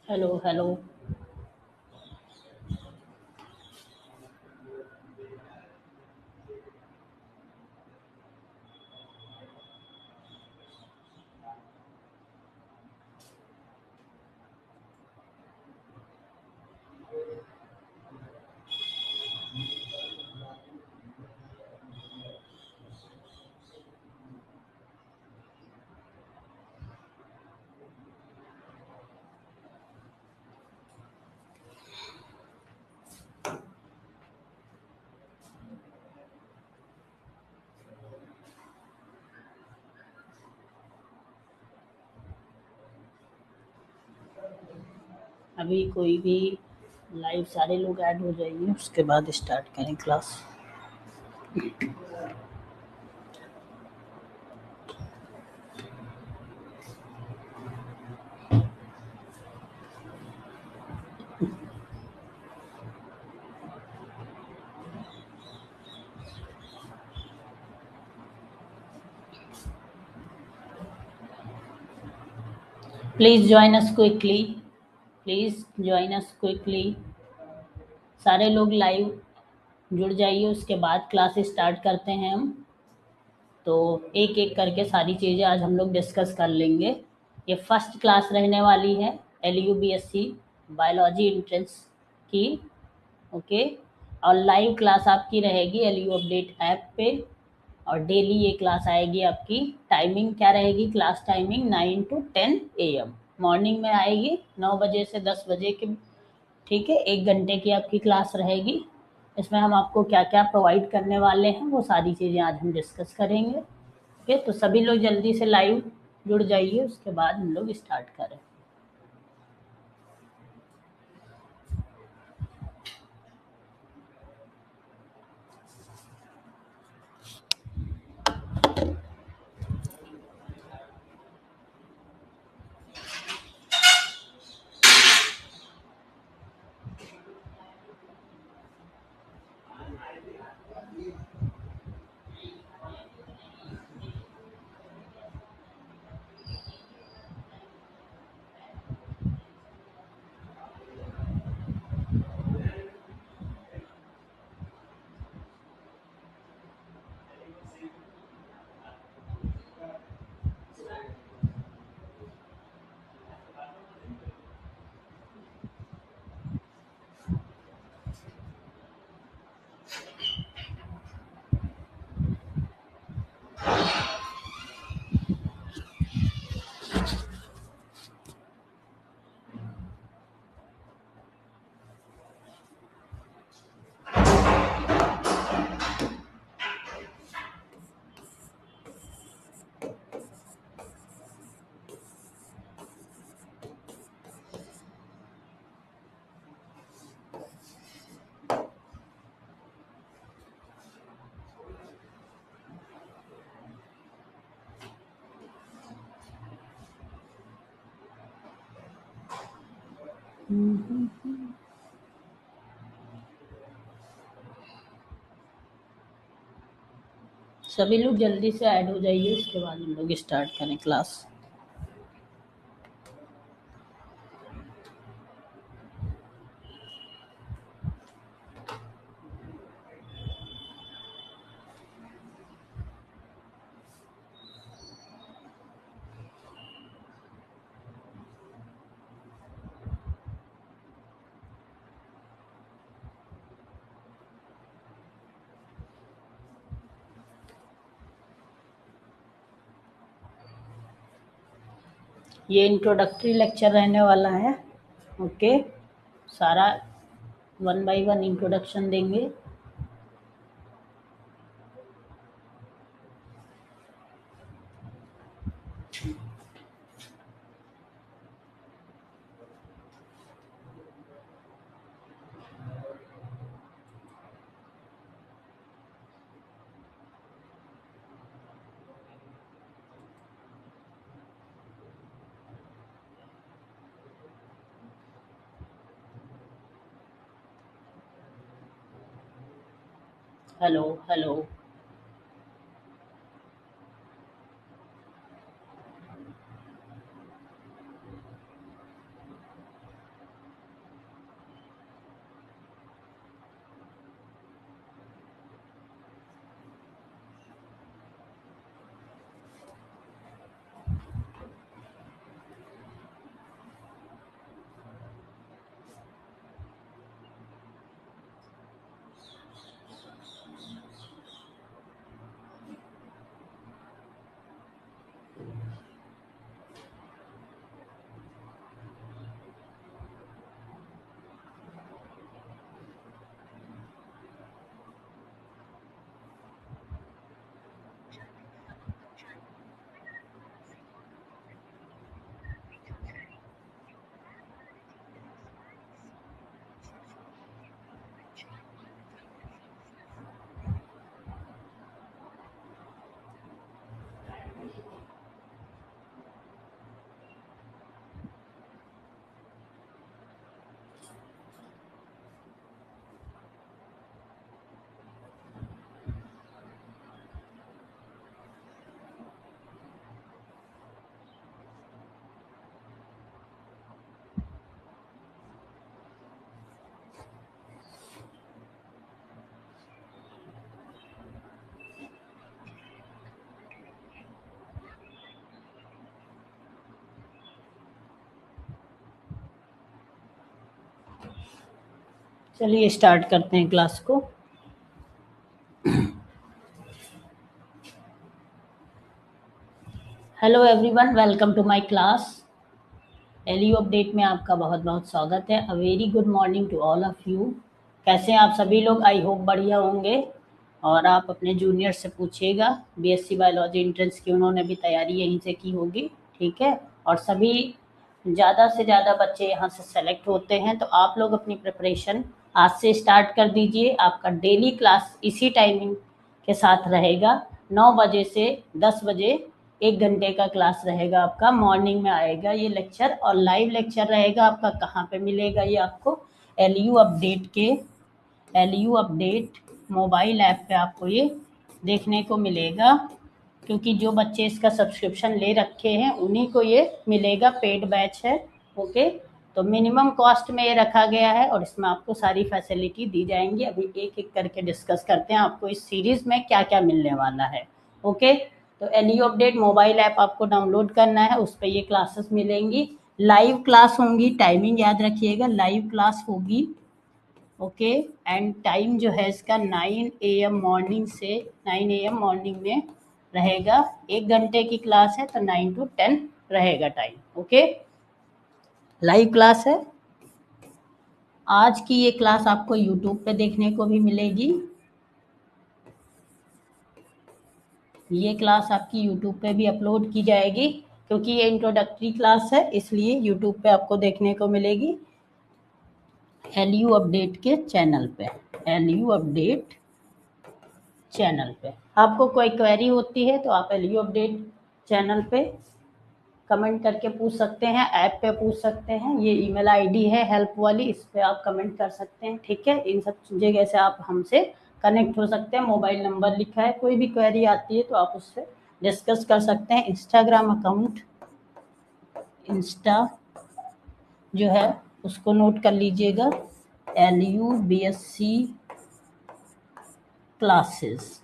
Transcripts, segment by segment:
Hello hello. अभी कोई भी लाइव सारे लोग ऐड हो जाइए, उसके बाद स्टार्ट करें class. Please join us quickly, please join us quickly. सारे लोग लाइव जुड़ जाइए, उसके बाद क्लास स्टार्ट करते हैं हम। तो एक एक करके सारी चीज़ें आज हम लोग डिस्कस कर लेंगे। ये फर्स्ट क्लास रहने वाली है LUBSC बायोलॉजी एंट्रेंस की। ओके। और लाइव क्लास आपकी रहेगी LU अपडेट ऐप पे, और डेली ये क्लास आएगी आपकी। टाइमिंग क्या रहेगी? Class timing 9 to 10 AM morning में आएगी, 9 बजे से 10 बजे के। ठीक है, 1 घंटे की आपकी क्लास रहेगी। इसमें हम आपको क्या क्या प्रोवाइड करने वाले हैं वो सारी चीज़ें आज हम डिस्कस करेंगे। ओके, तो सभी लोग जल्दी से लाइव जुड़ जाइए, उसके बाद हम लोग स्टार्ट करें। सभी लोग जल्दी से ऐड हो जाइए, उसके बाद हम लोग स्टार्ट करें क्लास। ये इंट्रोडक्टरी लेक्चर रहने वाला है। ओके, सारा 1 by 1 इंट्रोडक्शन देंगे। Hello hello. चलिए स्टार्ट करते हैं क्लास को। Hello everyone, welcome to my class. LU update में आपका बहुत बहुत स्वागत है। A very good morning to all of you. कैसे हैं आप सभी लोग? आई होप बढ़िया होंगे। और आप अपने जूनियर से पूछिएगा, बीएससी बायोलॉजी एंट्रेंस की उन्होंने भी तैयारी यहीं से की होगी, ठीक है। और सभी ज़्यादा से ज़्यादा बच्चे यहाँ से सेलेक्ट होते हैं, तो आप लोग अपनी प्रिपरेशन आज से स्टार्ट कर दीजिए। आपका डेली क्लास इसी टाइमिंग के साथ रहेगा, 9 बजे से 10 बजे 1 घंटे का क्लास रहेगा आपका। मॉर्निंग में आएगा ये लेक्चर, और लाइव लेक्चर रहेगा आपका। कहाँ पे मिलेगा ये आपको? एलयू अपडेट के एलयू अपडेट मोबाइल ऐप पे आपको ये देखने को मिलेगा, क्योंकि जो बच्चे इसका सब्सक्रिप्शन ले रखे हैं उन्हीं को ये मिलेगा। पेड बैच है, ओके। तो मिनिमम कॉस्ट में ये रखा गया है और इसमें आपको सारी फैसिलिटी दी जाएंगी। अभी एक एक करके डिस्कस करते हैं आपको इस सीरीज में क्या क्या मिलने वाला है, ओके। तो एलयू अपडेट मोबाइल ऐप आपको डाउनलोड करना है, उस पर ये क्लासेस मिलेंगी। लाइव क्लास होंगी, टाइमिंग याद रखिएगा, लाइव क्लास होगी, ओके। एंड टाइम जो है इसका 9 AM मॉर्निंग से 9 AM मॉर्निंग में रहेगा। 1 घंटे की क्लास है तो 9 to 10 रहेगा टाइम, ओके। लाइव क्लास है। आज की ये क्लास आपको यूट्यूब पे देखने को भी मिलेगी। ये क्लास आपकी यूट्यूब पे भी अपलोड की जाएगी, क्योंकि ये इंट्रोडक्टरी क्लास है, इसलिए यूट्यूब पे आपको देखने को मिलेगी एलयू अपडेट के चैनल पे। एलयू अपडेट चैनल पे आपको कोई क्वेरी होती है तो आप एलयू अपडेट चैनल पे कमेंट करके पूछ सकते हैं, ऐप पे पूछ सकते हैं। ये ईमेल आईडी है हेल्प वाली, इस पे आप कमेंट कर सकते हैं, ठीक है। इन सब जगह से आप हमसे कनेक्ट हो सकते हैं। मोबाइल नंबर लिखा है, कोई भी क्वेरी आती है तो आप उससे डिस्कस कर सकते हैं। इंस्टाग्राम अकाउंट, इंस्टा जो है उसको नोट कर लीजिएगा, LUBSC क्लासेस।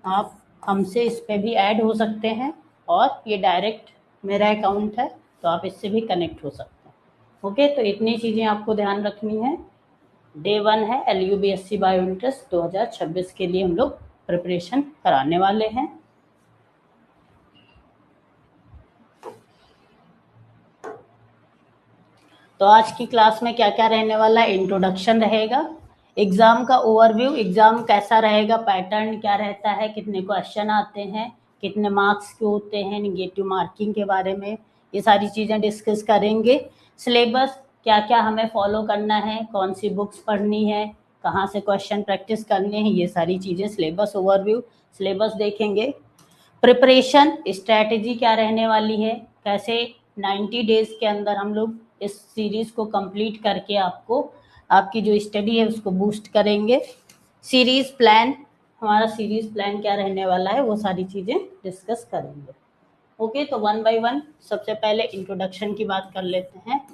आप हमसे इस पे भी ऐड हो सकते हैं, और ये डायरेक्ट मेरा अकाउंट है तो आप इससे भी कनेक्ट हो सकते हैं, ओके। तो इतनी चीज़ें आपको ध्यान रखनी है। डे 1 है LUBSC बायो इंटरेस्ट 2026 के लिए हम लोग प्रिपरेशन कराने वाले हैं। तो आज की क्लास में क्या क्या रहने वाला है? इंट्रोडक्शन रहेगा, एग्जाम का ओवरव्यू, एग्जाम कैसा रहेगा, पैटर्न क्या रहता है, कितने क्वेश्चन आते हैं, कितने मार्क्स के होते हैं, निगेटिव मार्किंग के बारे में ये सारी चीज़ें डिस्कस करेंगे। सिलेबस क्या क्या हमें फॉलो करना है, कौन सी बुक्स पढ़नी है, कहाँ से क्वेश्चन प्रैक्टिस करने हैं, ये सारी चीज़ें सिलेबस ओवरव्यू, सिलेबस देखेंगे। प्रिपरेशन स्ट्रैटेजी क्या रहने वाली है, कैसे 90 डेज के अंदर हम लोग इस सीरीज को कंप्लीट करके आपको आपकी जो स्टडी है उसको बूस्ट करेंगे। सीरीज प्लान, हमारा सीरीज प्लान क्या रहने वाला है वो सारी चीज़ें डिस्कस करेंगे। ओके, तो वन बाय वन सबसे पहले इंट्रोडक्शन की बात कर लेते हैं।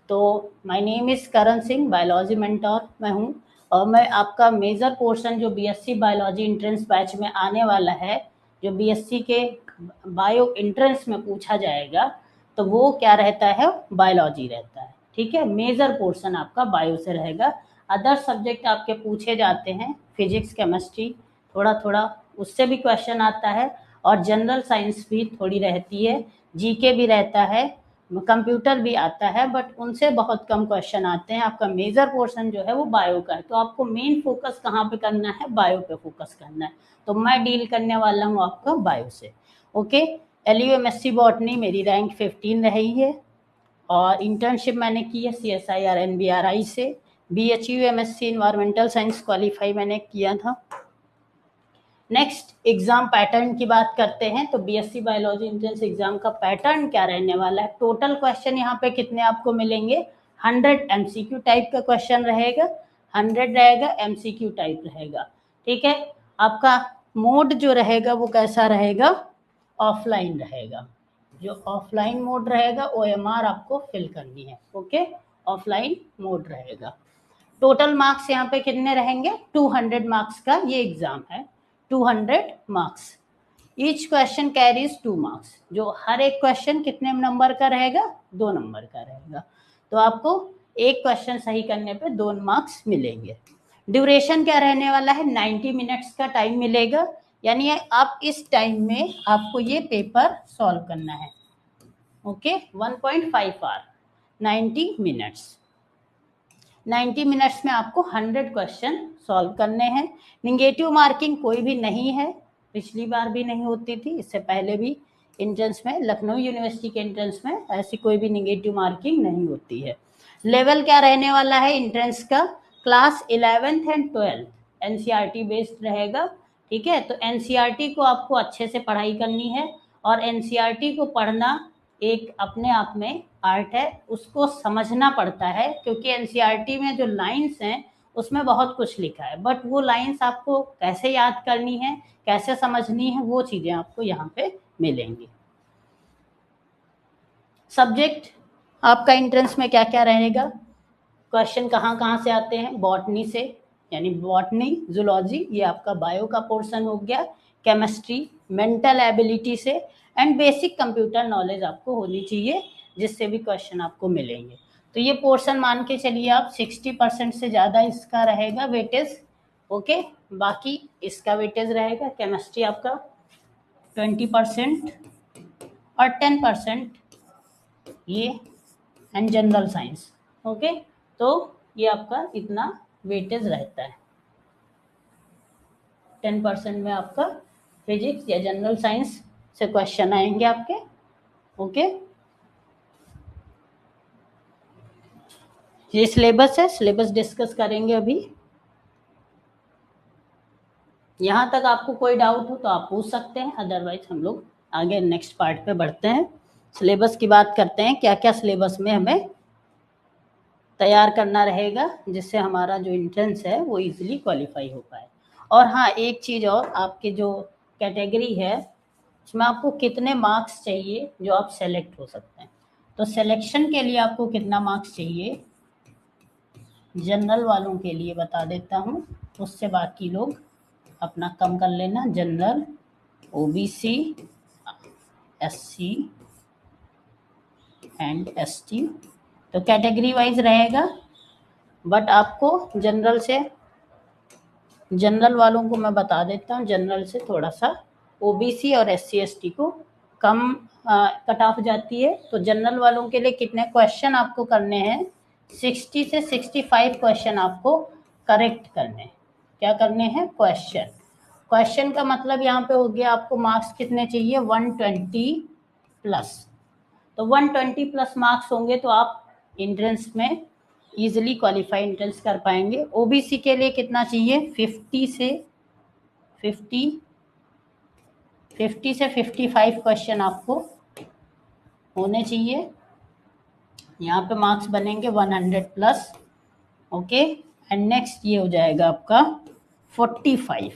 तो my name is Karan Singh, biology mentor मैं हूँ, और मैं आपका मेजर पोर्शन जो बीएससी बायोलॉजी एंट्रेंस बैच में आने वाला है, जो बीएससी के बायो एंट्रेंस में पूछा जाएगा, तो वो क्या रहता है, बायोलॉजी रहता है। ठीक है, मेजर पोर्शन आपका बायो से रहेगा। अदर सब्जेक्ट आपके पूछे जाते हैं, फिजिक्स केमिस्ट्री थोड़ा थोड़ा उससे भी क्वेश्चन आता है, और जनरल साइंस भी थोड़ी रहती है, जीके भी रहता है, कंप्यूटर भी आता है, बट उनसे बहुत कम क्वेश्चन आते हैं। आपका मेजर पोर्शन जो है वो बायो का है, तो आपको मेन फोकस कहाँ पे करना है, बायो पे फोकस करना है। तो मैं डील करने वाला हूँ आपका बायो से। ओके, LUMSC बॉटनी मेरी रैंक 15 रही है, और इंटर्नशिप मैंने की है CSIR NBRI से। BHU MSc environmental science qualify मैंने किया था। नेक्स्ट एग्जाम पैटर्न की बात करते हैं, तो बीएससी बायोलॉजी एंट्रेंस एग्जाम का पैटर्न क्या रहने वाला है। टोटल क्वेश्चन यहाँ पे कितने आपको मिलेंगे, 100 MCQ टाइप का क्वेश्चन रहेगा, 100 रहेगा MCQ टाइप रहेगा। ठीक है, आपका मोड जो रहेगा वो कैसा रहेगा, ऑफलाइन रहेगा। जो ऑफलाइन मोड रहेगा OMR आपको फिल करनी है। ओके, ऑफलाइन मोड रहेगा। टोटल मार्क्स यहाँ पे कितने रहेंगे, 200 मार्क्स का ये एग्जाम है, 200 marks. Each question carries 2 marks. जो हर एक क्वेश्चन कितने नंबर का रहेगा, 2 नंबर का रहेगा। तो आपको एक क्वेश्चन सही करने पे 2 मार्क्स मिलेंगे। ड्यूरेशन क्या रहने वाला है, 90 मिनट्स का टाइम मिलेगा, यानी आप इस टाइम में आपको ये पेपर सॉल्व करना है। Okay, 1.5 our, 90 minutes. 90 मिनट्स में आपको 100 क्वेश्चन सॉल्व करने हैं। निगेटिव मार्किंग कोई भी नहीं है, पिछली बार भी नहीं होती थी, इससे पहले भी एंट्रेंस में, लखनऊ यूनिवर्सिटी के एंट्रेंस में ऐसी कोई भी निगेटिव मार्किंग नहीं होती है। लेवल क्या रहने वाला है एंट्रेंस का, class 11th and 12th NCERT based रहेगा। ठीक है, तो NCERT को आपको अच्छे से पढ़ाई करनी है, और NCERT को पढ़ना एक अपने आप में आर्ट है, उसको समझना पड़ता है, क्योंकि NCERT में जो लाइंस हैं उसमें बहुत कुछ लिखा है, बट वो लाइंस आपको कैसे याद करनी है, कैसे समझनी है, वो चीज़ें आपको यहाँ पे मिलेंगी। सब्जेक्ट आपका एंट्रेंस में क्या क्या रहेगा, क्वेश्चन कहाँ कहाँ से आते हैं, बॉटनी से, यानी बॉटनी जूलॉजी, ये आपका बायो का पोर्शन हो गया। केमिस्ट्री, मेंटल एबिलिटी से, एंड बेसिक कंप्यूटर नॉलेज आपको होनी चाहिए, जिससे भी क्वेश्चन आपको मिलेंगे। तो ये पोर्शन मान के चलिए आप 60% से ज़्यादा इसका रहेगा वेटेज। ओके, बाकी इसका वेटेज रहेगा, केमिस्ट्री आपका 20% और 10% ये, एंड जनरल साइंस। ओके, तो ये आपका इतना वेटेज रहता है। 10% में आपका फिजिक्स या जनरल साइंस से क्वेश्चन आएंगे आपके। ओके, ये सिलेबस है, सिलेबस डिस्कस करेंगे अभी। यहाँ तक आपको कोई डाउट हो तो आप पूछ सकते हैं, अदरवाइज हम लोग आगे नेक्स्ट पार्ट पे बढ़ते हैं। सिलेबस की बात करते हैं, क्या क्या सिलेबस में हमें तैयार करना रहेगा, जिससे हमारा जो एंट्रेंस है वो इजीली क्वालिफाई हो पाए। और हाँ, एक चीज़ और, आपकी जो कैटेगरी है उसमें आपको कितने मार्क्स चाहिए जो आप सेलेक्ट हो सकते हैं। तो सिलेक्शन के लिए आपको कितना मार्क्स चाहिए, जनरल वालों के लिए बता देता हूँ, उससे बाकी लोग अपना कम कर लेना। General, OBC, SC and ST, तो कैटेगरी वाइज रहेगा। बट आपको जनरल से, जनरल वालों को मैं बता देता हूँ, जनरल से थोड़ा सा OBC और SC ST को कम कट ऑफ जाती है। तो जनरल वालों के लिए कितने क्वेश्चन आपको करने हैं, 60 से 65 क्वेश्चन आपको करेक्ट करने हैं। क्या करने हैं, क्वेश्चन। क्वेश्चन का मतलब यहाँ पे हो गया, आपको मार्क्स कितने चाहिए, 120 प्लस। तो 120 प्लस मार्क्स होंगे तो आप एंट्रेंस में इजीली क्वालिफाई एंट्रेंस कर पाएंगे। OBC के लिए कितना चाहिए, 50 से 55 क्वेश्चन आपको होने चाहिए। यहाँ पे मार्क्स बनेंगे 100 प्लस। ओके, एंड नेक्स्ट ये हो जाएगा आपका 45,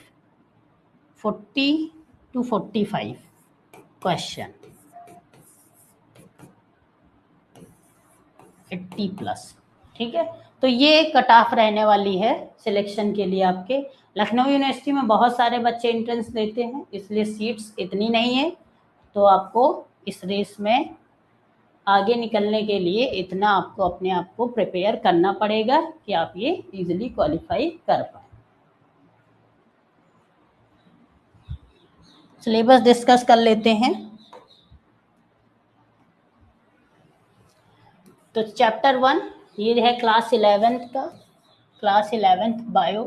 40 to 45 क्वेश्चन, 80 प्लस, ठीक है। तो ये कट ऑफ रहने वाली है सिलेक्शन के लिए आपके। लखनऊ यूनिवर्सिटी में बहुत सारे बच्चे एंट्रेंस देते हैं, इसलिए सीट्स इतनी नहीं है, तो आपको इस रेस में आगे निकलने के लिए इतना आपको अपने आप को प्रिपेयर करना पड़ेगा कि आप ये इजीली क्वालिफाई कर पाए। सिलेबस डिस्कस कर लेते हैं। तो चैप्टर 1 ये है क्लास 11th का, क्लास 11th बायो।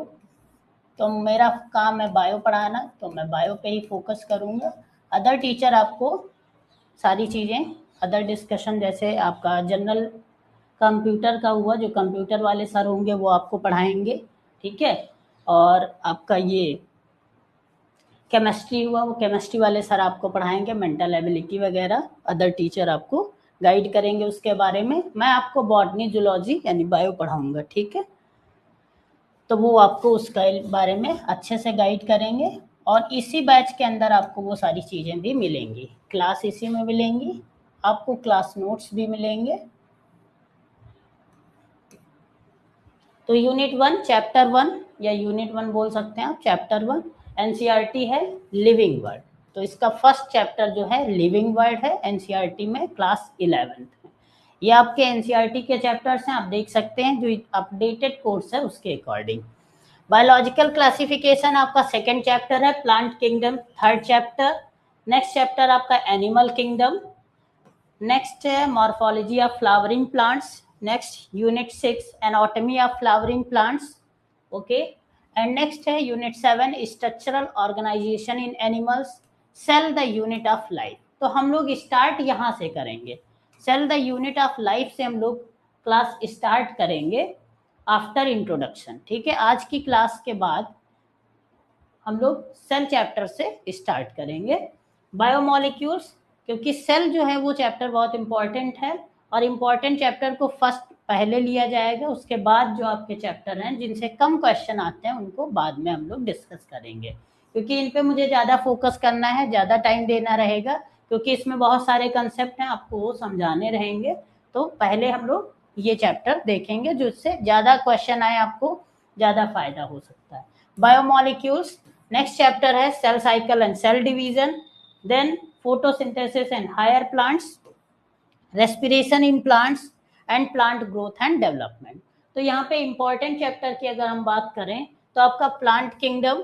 तो मेरा काम है बायो पढ़ाना, तो मैं बायो पे ही फोकस करूँगा। अदर टीचर आपको सारी चीज़ें, अदर डिस्कशन जैसे आपका जनरल कंप्यूटर का हुआ, जो कंप्यूटर वाले सर होंगे वो आपको पढ़ाएंगे, ठीक है। और आपका ये केमिस्ट्री हुआ, वो केमिस्ट्री वाले सर आपको पढ़ाएंगे, मेंटल एबिलिटी वगैरह अदर टीचर आपको गाइड करेंगे उसके बारे में। मैं आपको बॉटनी जूलॉजी यानी बायो पढ़ाऊंगा, ठीक है। तो वो आपको उसका बारे में अच्छे से गाइड करेंगे, और इसी बैच के अंदर आपको वो सारी चीज़ें भी मिलेंगी, क्लास इसी में मिलेंगी, आपको क्लास नोट्स भी मिलेंगे। तो यूनिट 1 चैप्टर 1 या यूनिट 1 बोल सकते हैं आप, चैप्टर 1 एनसीईआरटी है लिविंग वर्ड। तो इसका फर्स्ट चैप्टर जो है लिविंग वर्ड है एनसीईआरटी में, क्लास 11th में। ये आपके एनसीईआरटी के चैप्टर्स हैं, आप देख सकते हैं जो अपडेटेड कोर्स है उसके अकॉर्डिंग। बायोलॉजिकल क्लासिफिकेशन आपका सेकेंड चैप्टर है, plant kingdom third chapter. Next chapter आपका एनिमल किंगडम। नेक्स्ट है morphology of flowering plants. Next unit 6 anatomy of flowering plants, okay. And next है unit 7 structural organisation in animals, cell the unit of life. तो हम लोग start यहाँ से करेंगे, cell the unit of life से हम लोग क्लास स्टार्ट करेंगे आफ्टर इंट्रोडक्शन, ठीक है। आज की क्लास के बाद हम लोग सेल चैप्टर से स्टार्ट करेंगे। बायोमोलिक्यूल्स, क्योंकि सेल जो है वो चैप्टर बहुत इंपॉर्टेंट है, और इम्पॉर्टेंट चैप्टर को फर्स्ट पहले लिया जाएगा, उसके बाद जो आपके चैप्टर हैं जिनसे कम क्वेश्चन आते हैं उनको बाद में हम लोग डिस्कस करेंगे, क्योंकि इन पे मुझे ज़्यादा फोकस करना है, ज़्यादा टाइम देना रहेगा, क्योंकि इसमें बहुत सारे कंसेप्ट हैं आपको वो समझाने रहेंगे। तो पहले हम लोग ये चैप्टर देखेंगे, जो इससे ज़्यादा क्वेश्चन आए आपको ज़्यादा फायदा हो सकता है। बायोमोलिक्यूल्स नेक्स्ट चैप्टर है, cell cycle and cell division, then photosynthesis and higher plants, respiration in plants and plant growth and development. तो यहाँ पे इंपॉर्टेंट चैप्टर की अगर हम बात करें तो आपका plant kingdom,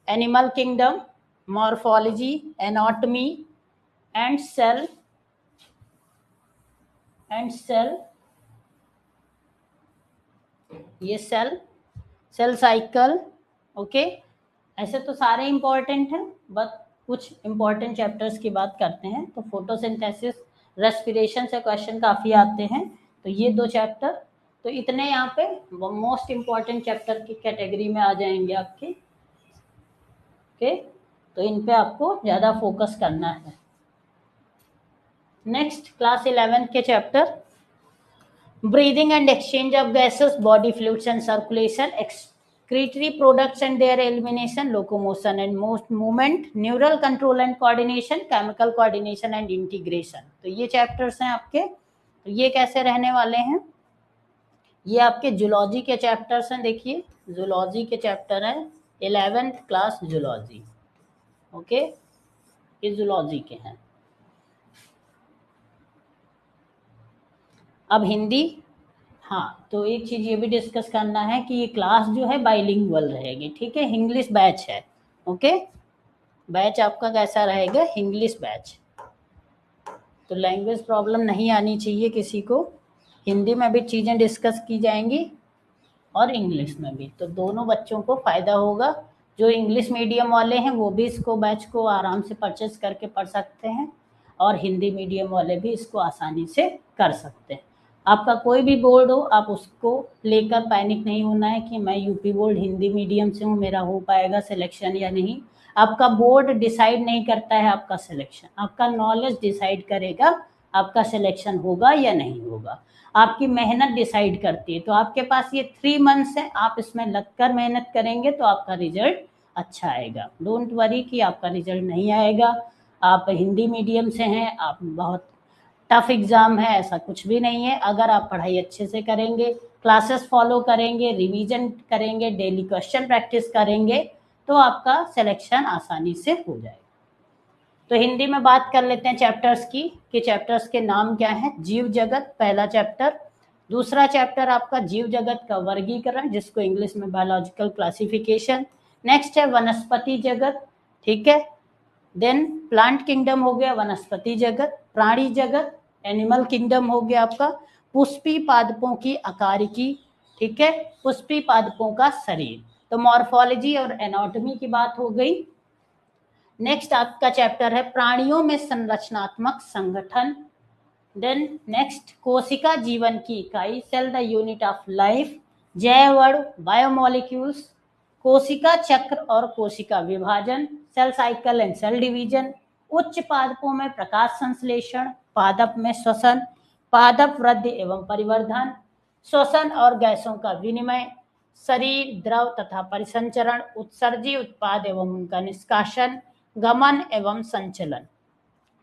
animal kingdom, morphology, anatomy and cell ये सेल साइकिल, ओके। ऐसे तो सारे इंपॉर्टेंट हैं, बट कुछ इंपॉर्टेंट चैप्टर्स की बात करते हैं। तो फोटोसिंथेसिस, रेस्पिरेशन से क्वेश्चन काफ़ी आते हैं, तो ये दो चैप्टर, तो इतने यहाँ पे मोस्ट इंपॉर्टेंट चैप्टर की कैटेगरी में आ जाएंगे आपके, ओके। तो इन पे आपको ज़्यादा फोकस करना है। नेक्स्ट क्लास 11 के chapter breathing and exchange of gases, body fluids and circulation, excretory products and their elimination, locomotion and movement, neural control and coordination, chemical coordination and integration। तो ये चैप्टर्स हैं आपके। तो ये कैसे रहने वाले हैं, ये आपके जूलॉजी के चैप्टर्स हैं। देखिए जूलॉजी के चैप्टर हैं, 11th क्लास जूलॉजी, ओके, ये जूलॉजी के हैं। अब हिंदी, हाँ, तो एक चीज़ ये भी डिस्कस करना है कि ये क्लास जो है बाइलिंगुअल रहेगी, ठीक है, इंग्लिश बैच है, ओके। बैच आपका कैसा रहेगा, इंग्लिश बैच। तो लैंग्वेज प्रॉब्लम नहीं आनी चाहिए किसी को, हिंदी में भी चीज़ें डिस्कस की जाएंगी और इंग्लिश में भी, तो दोनों बच्चों को फ़ायदा होगा। जो इंग्लिश मीडियम वाले हैं वो भी इसको बैच को आराम से परचेज करके पढ़ सकते हैं, और हिंदी मीडियम वाले भी इसको आसानी से कर सकते हैं। आपका कोई भी बोर्ड हो, आप उसको लेकर पैनिक नहीं होना है कि मैं यूपी बोर्ड हिंदी मीडियम से हूँ, मेरा हो पाएगा सिलेक्शन या नहीं। आपका बोर्ड डिसाइड नहीं करता है आपका सिलेक्शन, आपका नॉलेज डिसाइड करेगा आपका सिलेक्शन होगा या नहीं होगा। आपकी मेहनत डिसाइड करती है। तो आपके पास ये 3 मंथ्स है, आप इसमें लगकर मेहनत करेंगे तो आपका रिजल्ट अच्छा आएगा। डोंट वरी कि आपका रिजल्ट नहीं आएगा। आप हिंदी मीडियम से हैं, आप बहुत टफ एग्जाम है, ऐसा कुछ भी नहीं है। अगर आप पढ़ाई अच्छे से करेंगे, क्लासेस फॉलो करेंगे, रिवीजन करेंगे, डेली क्वेश्चन प्रैक्टिस करेंगे तो आपका सिलेक्शन आसानी से हो जाएगा। तो हिंदी में बात कर लेते हैं चैप्टर्स की कि चैप्टर्स के नाम क्या है। जीव जगत पहला चैप्टर। दूसरा चैप्टर आपका जीव जगत का वर्गीकरण, जिसको इंग्लिश में बायोलॉजिकल क्लासिफिकेशन। नेक्स्ट है वनस्पति जगत, ठीक है। देन प्लांट किंगडम हो गया, वनस्पति जगत। प्राणी जगत एनिमल किंगडम हो गया आपका। पुष्पी पादपों की आकारिकी, ठीक है, पुष्पी पादपों का शरीर। तो मॉर्फोलॉजी और एनाटॉमी की बात हो गई। नेक्स्ट आपका चैप्टर है प्राणियों में संरचनात्मक संगठन। देन नेक्स्ट कोशिका जीवन की इकाई, cell the unit of life. जैव अणु बायोमोलिक्यूल्स। कोशिका चक्र और कोशिका विभाजन, cell cycle and cell division. उच्च पादपों में प्रकाश संश्लेषण, पादप में श्वसन, पादप वृद्धि एवं परिवर्धन, श्वसन और गैसों का विनिमय, शरीर द्रव तथा परिसंचरण, उत्सर्जी उत्पाद एवं उनका निष्कासन, गमन एवं संचलन,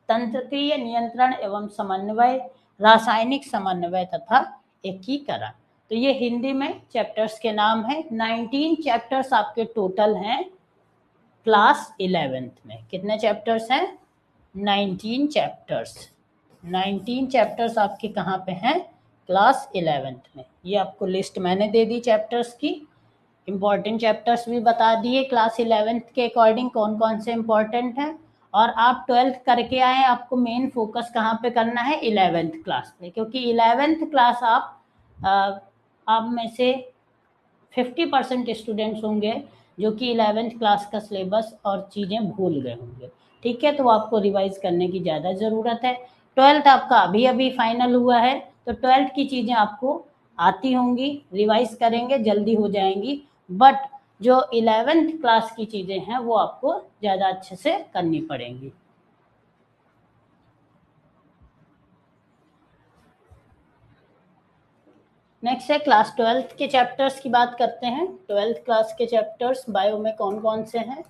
तंत्रीय नियंत्रण एवं समन्वय, रासायनिक समन्वय तथा एकीकरण। तो ये हिंदी में चैप्टर्स के नाम है। 19 चैप्टर्स आपके टोटल हैं क्लास 11th में। कितने चैप्टर्स हैं? 19 चैप्टर्स। 19 चैप्टर्स आपके कहाँ पे हैं? क्लास 11th में। ये आपको लिस्ट मैंने दे दी चैप्टर्स की। इम्पॉर्टेंट चैप्टर्स भी बता दिए क्लास 11th के अकॉर्डिंग कौन कौन से इम्पॉर्टेंट हैं। और आप 12th करके आए, आपको मेन फोकस कहाँ पे करना है? 11th क्लास पे, क्योंकि 11th क्लास आप में से 50% स्टूडेंट्स होंगे जो कि 11th क्लास का सिलेबस और चीज़ें भूल गए होंगे, ठीक है। तो आपको रिवाइज करने की ज़्यादा ज़रूरत है। 12th आपका अभी अभी फाइनल हुआ है, तो 12th की चीज़ें आपको आती होंगी, रिवाइज करेंगे जल्दी हो जाएंगी। बट जो 11th क्लास की चीज़ें हैं वो आपको ज़्यादा अच्छे से करनी पड़ेंगी। नेक्स्ट है क्लास 12th के चैप्टर्स की बात करते हैं। 12th क्लास के चैप्टर्स बायो में कौन कौन से हैं?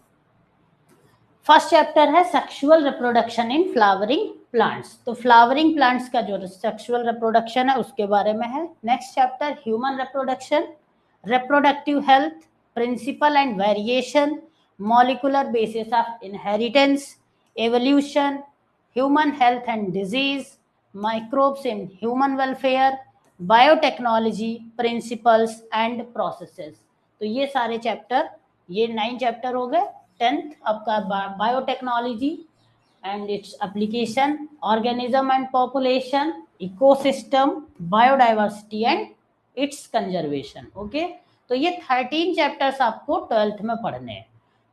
फर्स्ट चैप्टर है sexual reproduction in flowering plants. तो फ्लावरिंग प्लांट्स का जो सेक्सुअल रिप्रोडक्शन है उसके बारे में है। Next chapter human reproduction, reproductive health, principle and variation, molecular basis of inheritance, evolution, human health and disease, microbes in human welfare, biotechnology, principles and processes. तो ये सारे चैप्टर, ये 9 चैप्टर हो गए। 10th आपका biotechnology and its application, organism and population, ecosystem, biodiversity and it's conservation. Okay, तो ये 13 chapters आपको 12th में पढ़ने हैं।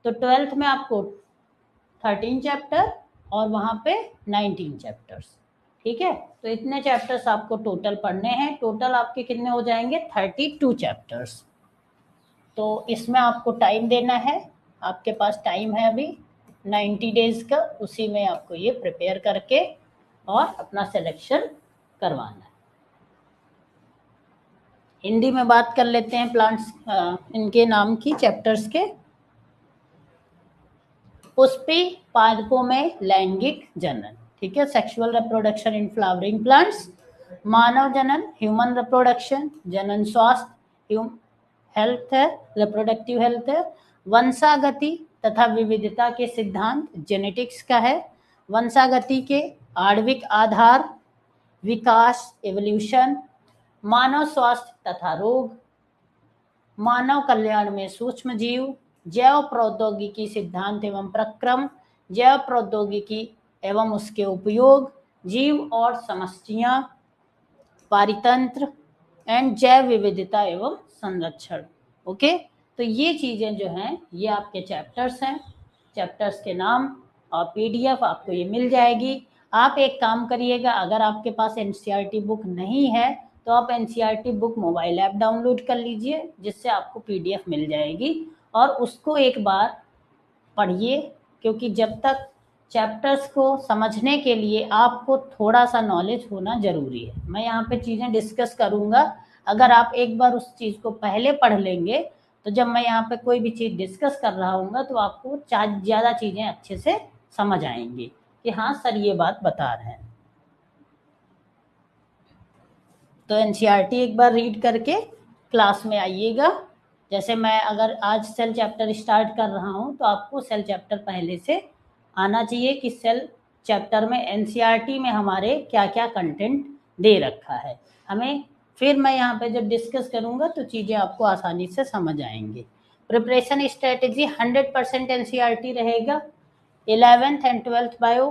तो 12th में आपको 13 चैप्टर और वहाँ पे 19 चैप्टर्स, ठीक है। तो इतने चैप्टर्स आपको टोटल पढ़ने हैं। टोटल आपके कितने हो जाएंगे? 32 चैप्टर्स। तो इसमें आपको टाइम देना है, आपके पास टाइम है अभी 90 डेज का, उसी में आपको ये प्रिपेयर करके और अपना सिलेक्शन करवाना है। हिंदी में बात कर लेते हैं प्लांट्स इनके नाम की, चैप्टर्स के। पुष्पी पादपों में लैंगिक जनन, ठीक है, sexual reproduction in flowering plants. मानव जनन, ह्यूमन रिप्रोडक्शन, जनन स्वास्थ्य, हेल्थ है, रिप्रोडक्टिव हेल्थ है। वंशागति तथा विविधता के सिद्धांत, जेनेटिक्स का है। वंशागति के आणविक आधार, विकास, एवोल्यूशन। मानव स्वास्थ्य तथा रोग, मानव कल्याण में सूक्ष्म जीव, जैव प्रौद्योगिकी सिद्धांत एवं प्रक्रम, जैव प्रौद्योगिकी एवं उसके उपयोग, जीव और समष्टियां, पारितंत्र एंड जैव विविधता एवं संरक्षण। ओके, तो ये चीज़ें जो हैं ये आपके चैप्टर्स हैं, चैप्टर्स के नाम और पीडीएफ आपको ये मिल जाएगी। आप एक काम करिएगा, अगर आपके पास एनसीईआरटी बुक नहीं है तो आप NCERT book mobile app download कर लीजिए, जिससे आपको पीडीएफ मिल जाएगी और उसको एक बार पढ़िए, क्योंकि जब तक चैप्टर्स को समझने के लिए आपको थोड़ा सा नॉलेज होना जरूरी है। मैं यहाँ पे चीज़ें डिस्कस करूँगा, अगर आप एक बार उस चीज़ को पहले पढ़ लेंगे तो जब मैं यहाँ पे कोई भी चीज़ डिस्कस कर रहा हूँगा तो आपको ज़्यादा चीज़ें अच्छे से समझ आएंगी कि हाँ सर ये बात बता रहे हैं। तो एनसीईआरटी एक बार रीड करके क्लास में आइएगा। जैसे मैं अगर आज सेल चैप्टर स्टार्ट कर रहा हूँ तो आपको सेल चैप्टर पहले से आना चाहिए कि सेल चैप्टर में एनसीईआरटी में हमारे क्या क्या कंटेंट दे रखा है हमें। फिर मैं यहाँ पे जब डिस्कस करूँगा तो चीज़ें आपको आसानी से समझ आएंगी। प्रिपरेशन स्ट्रेटेजी 100% एनसीईआरटी रहेगा। 11th and 12th bio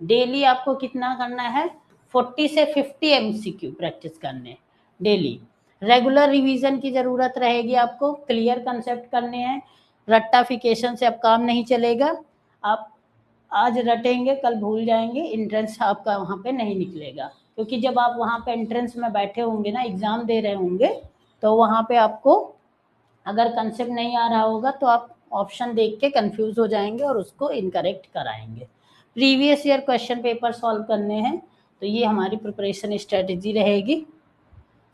daily आपको कितना करना है, 40 से 50 एमसीक्यू प्रैक्टिस करने डेली। रेगुलर रिवीजन की ज़रूरत रहेगी आपको, क्लियर कंसेप्ट करने हैं, रट्टाफिकेशन से अब काम नहीं चलेगा। आप आज रटेंगे कल भूल जाएंगे, एंट्रेंस आपका वहाँ पे नहीं निकलेगा, क्योंकि जब आप वहाँ पे एंट्रेंस में बैठे होंगे ना, एग्ज़ाम दे रहे होंगे, तो वहाँ पे आपको अगर कंसेप्ट नहीं आ रहा होगा तो आप ऑप्शन देख के कंफ्यूज हो जाएंगे और उसको इनकरेक्ट कराएंगे। Previous year question paper solve करने हैं, तो ये हमारी प्रिपरेशन स्ट्रेटेजी रहेगी।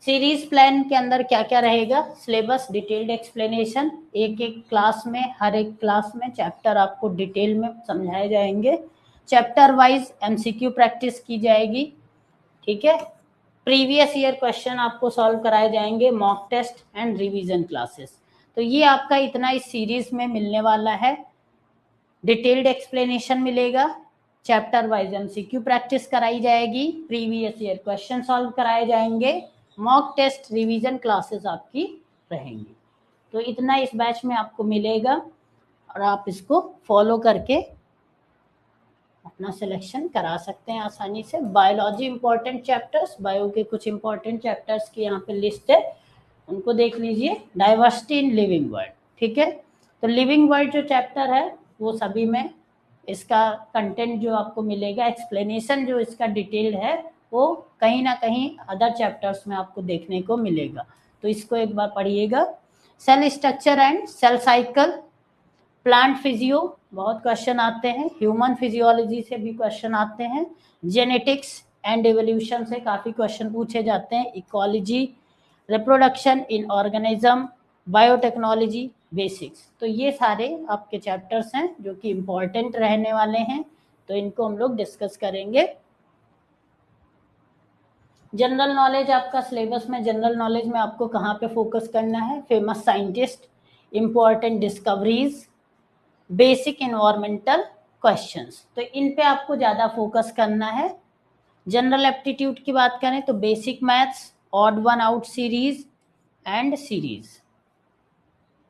सीरीज प्लान के अंदर क्या क्या रहेगा, सिलेबस, डिटेल्ड एक्सप्लेनेशन, एक एक क्लास में, हर एक क्लास में चैप्टर आपको डिटेल में समझाए जाएंगे। चैप्टर वाइज एमसीक्यू प्रैक्टिस की जाएगी, ठीक है। प्रीवियस ईयर क्वेश्चन आपको सॉल्व कराए जाएंगे, mock test and revision classes. तो ये आपका इतना इस सीरीज में मिलने वाला है। डिटेल्ड एक्सप्लेनेशन मिलेगा, चैप्टर वाइज एमसीक्यू प्रैक्टिस कराई जाएगी, प्रीवियस ईयर क्वेश्चन सॉल्व कराए जाएंगे, मॉक टेस्ट, रिवीजन क्लासेस आपकी रहेंगी। तो इतना इस बैच में आपको मिलेगा और आप इसको फॉलो करके अपना सिलेक्शन करा सकते हैं आसानी से। बायोलॉजी इंपॉर्टेंट चैप्टर्स, बायो के कुछ इंपॉर्टेंट चैप्टर्स की यहाँ पे लिस्ट है, उनको देख लीजिए। डाइवर्सिटी इन लिविंग वर्ल्ड, ठीक है। तो लिविंग वर्ल्ड जो चैप्टर है वो सभी में इसका कंटेंट जो आपको मिलेगा, एक्सप्लेनेशन जो इसका डिटेल्ड है, वो कहीं ना कहीं अदर चैप्टर्स में आपको देखने को मिलेगा, तो इसको एक बार पढ़िएगा। Cell structure and cell cycle, plant physio बहुत क्वेश्चन आते हैं, ह्यूमन फिजियोलॉजी से भी क्वेश्चन आते हैं, जेनेटिक्स एंड एवोल्यूशन से काफ़ी क्वेश्चन पूछे जाते हैं, ecology, reproduction in organism, biotechnology, basics. तो ये सारे आपके चैप्टर्स हैं जो कि इम्पॉर्टेंट रहने वाले हैं, तो इनको हम लोग डिस्कस करेंगे। जनरल नॉलेज आपका सिलेबस में, जनरल नॉलेज में आपको कहाँ पे फोकस करना है, famous scientist, important discoveries, basic environmental questions, तो इन पे आपको ज़्यादा फोकस करना है। जनरल एप्टीट्यूड की बात करें तो basic maths, odd one out series and series,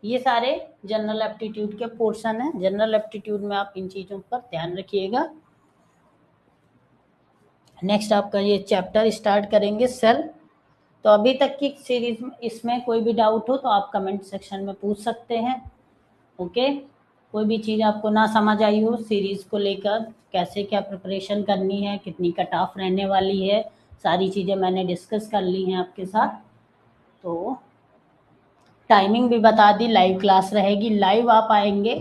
ये सारे जनरल एप्टीट्यूड के पोर्शन हैं। जनरल एप्टीट्यूड में आप इन चीज़ों पर ध्यान रखिएगा। नेक्स्ट आपका ये चैप्टर स्टार्ट करेंगे सेल। तो अभी तक की सीरीज में इसमें कोई भी डाउट हो तो आप कमेंट सेक्शन में पूछ सकते हैं, ओके। कोई भी चीज़ आपको ना समझ आई हो सीरीज़ को लेकर, कैसे क्या प्रिपरेशन करनी है, कितनी कट ऑफ रहने वाली है, सारी चीज़ें मैंने डिस्कस कर ली हैं आपके साथ। तो टाइमिंग भी बता दी, लाइव क्लास रहेगी, लाइव आप आएंगे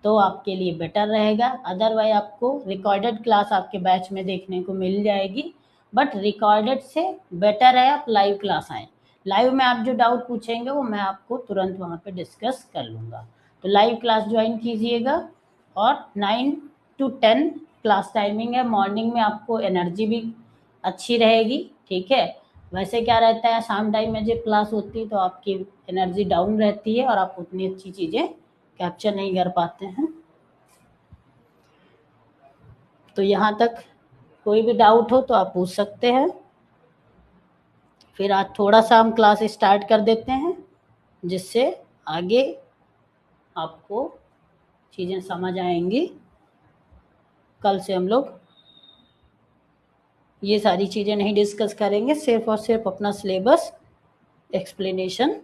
तो आपके लिए बेटर रहेगा, अदरवाइज आपको रिकॉर्डेड क्लास आपके बैच में देखने को मिल जाएगी, बट रिकॉर्डेड से बेटर है आप लाइव क्लास आएँ। लाइव में आप जो डाउट पूछेंगे वो मैं आपको तुरंत वहाँ पे डिस्कस कर लूँगा। तो लाइव क्लास ज्वाइन कीजिएगा। और 9 to 10 क्लास टाइमिंग है, मॉर्निंग में आपको एनर्जी भी अच्छी रहेगी, ठीक है। वैसे क्या रहता है, शाम टाइम में जब क्लास होती है तो आपकी एनर्जी डाउन रहती है और आप उतनी अच्छी चीज़ें कैप्चर नहीं कर पाते हैं। तो यहाँ तक कोई भी डाउट हो तो आप पूछ सकते हैं। फिर आज थोड़ा सा हम क्लास स्टार्ट कर देते हैं जिससे आगे आपको चीज़ें समझ आएंगी। कल से हम लोग ये सारी चीज़ें नहीं डिस्कस करेंगे, सिर्फ और सिर्फ अपना सिलेबस एक्सप्लेनेशन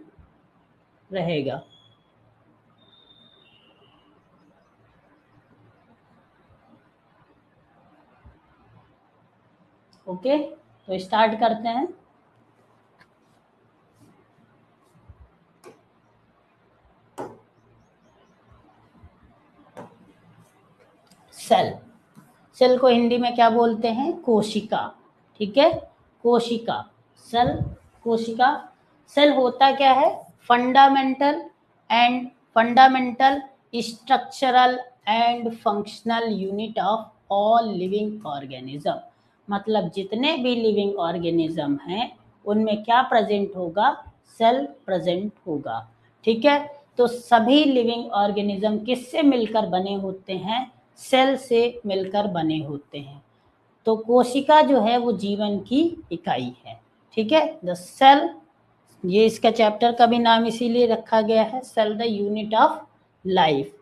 रहेगा। ओके, तो स्टार्ट करते हैं। सेल, सेल को हिंदी में क्या बोलते हैं? कोशिका। ठीक है, कोशिका, सेल, कोशिका। सेल होता क्या है? Fundamental structural and functional unit of all living organism. मतलब जितने भी लिविंग ऑर्गेनिज्म हैं उनमें क्या प्रेजेंट होगा? सेल प्रेजेंट होगा। ठीक है, तो सभी लिविंग ऑर्गेनिज्म किससे मिलकर बने होते हैं? सेल से मिलकर बने होते हैं। तो कोशिका जो है वो जीवन की इकाई है। ठीक है, द सेल, ये इसका चैप्टर का भी नाम इसीलिए रखा गया है, cell the unit of life.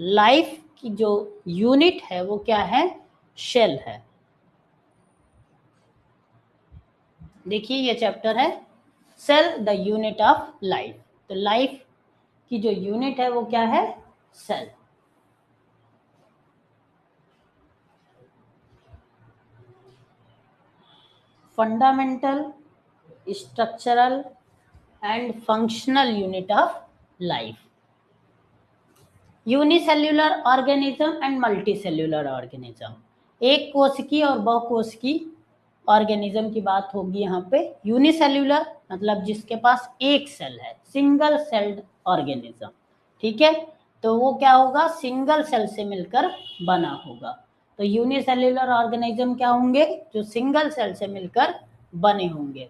Life की जो यूनिट है वो क्या है? सेल है। देखिए ये चैप्टर है cell the unit of life. तो लाइफ की जो यूनिट है वो क्या है? Cell. Fundamental structural and functional unit of life. Unicellular organism and multicellular organism. एक कोशिकी और बहुकोशिकी ऑर्गेनिज्म की बात होगी यहाँ पे। यूनिसेल्युलर मतलब जिसके पास एक सेल है, सिंगल सेल्ड ऑर्गेनिज्म। ठीक है, तो वो क्या होगा? सिंगल सेल से मिलकर बना होगा। तो यूनिसेल्युलर ऑर्गेनिज्म क्या होंगे? जो सिंगल सेल से मिलकर बने होंगे।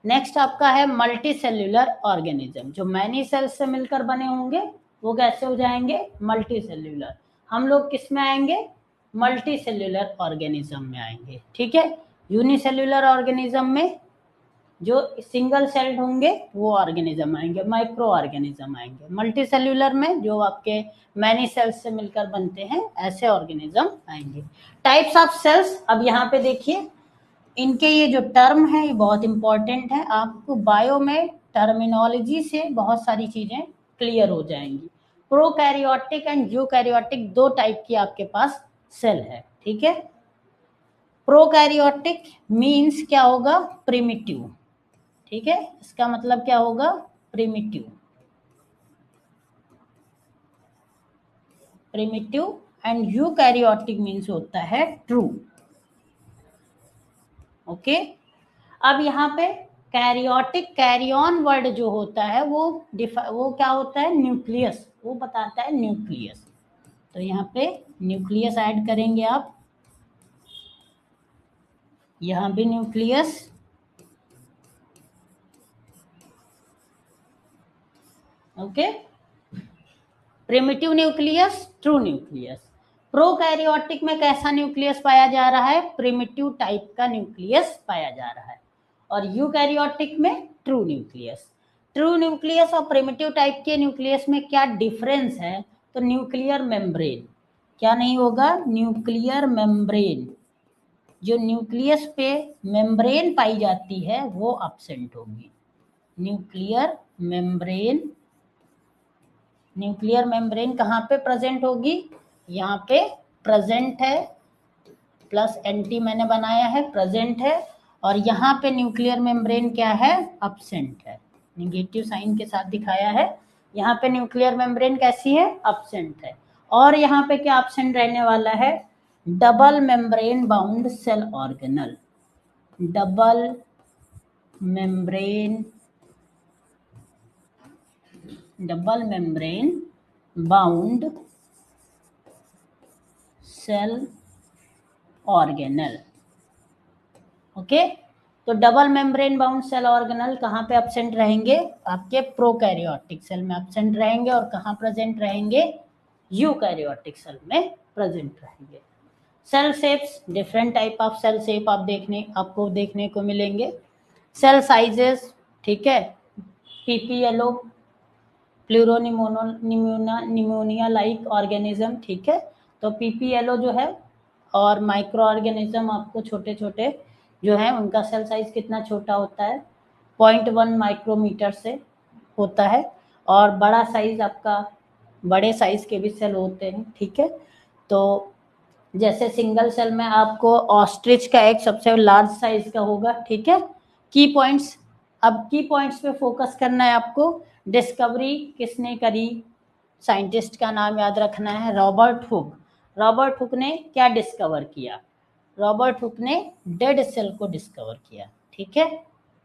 नेक्स्ट आपका है मल्टी सेल्यूलर ऑर्गेनिज्म। जो मैनी सेल्स से मिलकर बने होंगे वो कैसे हो जाएंगे? Multi cellular. हम लोग किस में आएंगे? मल्टी सेल्यूलर ऑर्गेनिज्म में आएंगे। ठीक है, यूनिसेल्यूलर ऑर्गेनिज्म में जो सिंगल सेल्ड होंगे वो ऑर्गेनिज्म आएंगे, माइक्रो ऑर्गेनिज्म आएंगे। मल्टी सेल्यूलर में जो आपके मैनी सेल्स से मिलकर बनते हैं ऐसे ऑर्गेनिज्म आएंगे। टाइप्स ऑफ सेल्स, अब यहाँ पे देखिए इनके ये जो टर्म है ये बहुत इंपॉर्टेंट है। आपको बायो में टर्मिनोलॉजी से बहुत सारी चीजें क्लियर हो जाएंगी। प्रोकैरियोटिक एंड यूकैरियोटिक दो टाइप की आपके पास सेल है। ठीक है, प्रोकैरियोटिक मीन्स क्या होगा? प्रिमिटिव। ठीक है, इसका मतलब क्या होगा? Primitive. Primitive and eukaryotic means होता है ट्रू। ओके, अब यहाँ पे कैरियोटिक, कैरियन वर्ड जो होता है वो क्या होता है? न्यूक्लियस, वो बताता है न्यूक्लियस। तो यहाँ पे न्यूक्लियस ऐड करेंगे आप, यहाँ भी nucleus. Okay, primitive nucleus, true nucleus. Prokaryotic में कैसा न्यूक्लियस पाया जा रहा है? प्रिमिटिव टाइप का न्यूक्लियस पाया जा रहा है। और यूकैरियोटिक में ट्रू न्यूक्लियस। ट्रू न्यूक्लियस और प्रिमिटिव टाइप के न्यूक्लियस में क्या डिफरेंस है? तो न्यूक्लियर मेम्ब्रेन, क्या नहीं होगा? Nuclear membrane. जो न्यूक्लियस पे मेम्ब्रेन पाई जाती है वो एब्सेंट होगी। न्यूक्लियर मेम्ब्रेन, न्यूक्लियर मेम्ब्रेन कहाँ पे प्रेजेंट होगी? यहाँ पे प्रेजेंट है, प्लस एंटी मैंने बनाया है, प्रेजेंट है। और यहाँ पे न्यूक्लियर मेम्ब्रेन क्या है? एब्सेंट है, निगेटिव साइन के साथ दिखाया है। यहाँ पे न्यूक्लियर मेम्ब्रेन कैसी है? एब्सेंट है। और यहाँ पे क्या एब्सेंट रहने वाला है? Double membrane bound cell organelle. Double membrane bound cell organelle. Okay, तो double membrane bound cell organelle कहाँ पे एब्सेंट रहेंगे? आपके प्रोकैरियोटिक सेल में एब्सेंट रहेंगे। और कहाँ प्रेजेंट रहेंगे? यूकैरियोटिक सेल में प्रेजेंट रहेंगे। Cell shapes, different type of cell shape आपको देखने को मिलेंगे। सेल साइजेस, ठीक है, पीपीएलओ, प्लूरोनिमोनिया लाइक ऑर्गेनिज्म। ठीक है, तो पीपीएलओ जो है और माइक्रो ऑर्गेनिज्म आपको छोटे छोटे जो है उनका सेल साइज कितना छोटा होता है? 0.1 माइक्रोमीटर से होता है। और बड़ा साइज आपका, बड़े साइज के भी सेल होते हैं। ठीक है, तो जैसे सिंगल सेल में आपको ऑस्ट्रिच का एक सबसे लार्ज साइज का होगा। ठीक है, की पॉइंट्स, अब की पॉइंट्स पे फोकस करना है आपको। डिस्कवरी किसने करी? साइंटिस्ट का नाम याद रखना है, रॉबर्ट हुक। रॉबर्ट हुक ने क्या डिस्कवर किया? रॉबर्ट हुक ने डेड सेल को डिस्कवर किया। ठीक है,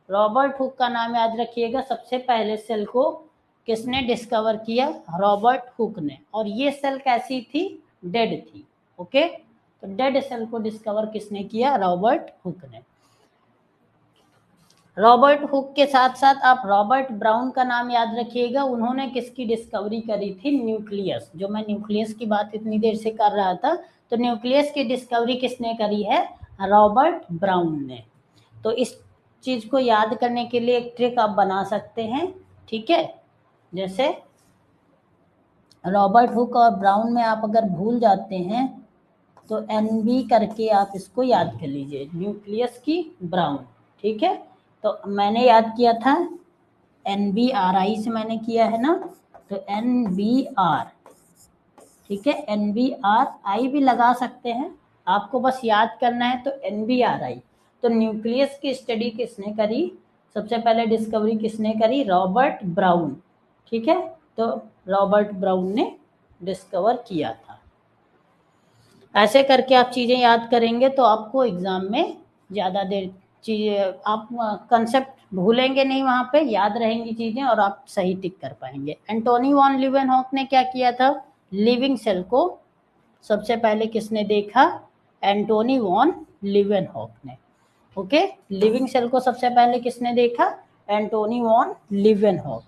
रॉबर्ट हुक का नाम याद रखिएगा। सबसे पहले सेल को किसने डिस्कवर किया? रॉबर्ट हुक ने। और ये सेल कैसी थी? डेड थी। ओके, तो डेड सेल को डिस्कवर किसने किया? रॉबर्ट हुक ने। रॉबर्ट हुक के साथ साथ आप रॉबर्ट ब्राउन का नाम याद रखिएगा। उन्होंने किसकी डिस्कवरी करी थी? न्यूक्लियस। जो मैं न्यूक्लियस की बात इतनी देर से कर रहा था, तो न्यूक्लियस की डिस्कवरी किसने करी है? रॉबर्ट ब्राउन ने। तो इस चीज को याद करने के लिए एक ट्रिक आप बना सकते हैं। ठीक है, जैसे रॉबर्ट हुक और ब्राउन में आप अगर भूल जाते हैं तो NB करके आप इसको याद कर लीजिए, न्यूक्लियस की ब्राउन। ठीक है, तो मैंने याद किया था NBRI से मैंने किया है ना, तो NBR। ठीक है, NBRI भी लगा सकते हैं, आपको बस याद करना है। तो NBRI। तो न्यूक्लियस की स्टडी किसने करी? सबसे पहले डिस्कवरी किसने करी? Robert brown. ठीक है, तो रॉबर्ट ब्राउन ने डिस्कवर किया था। ऐसे करके आप चीज़ें याद करेंगे तो आपको एग्जाम में ज़्यादा देर चीज़ें, आप कंसेप्ट भूलेंगे नहीं, वहाँ पे याद रहेंगी चीज़ें और आप सही टिक कर पाएंगे। एंटोनी वॉन लीवेनहॉक ने क्या किया था? लिविंग सेल को सबसे पहले किसने देखा? एंटोनी वॉन लीवेनहॉक ने। ओके, लिविंग सेल को सबसे पहले किसने देखा? Antony von Leeuwenhoek.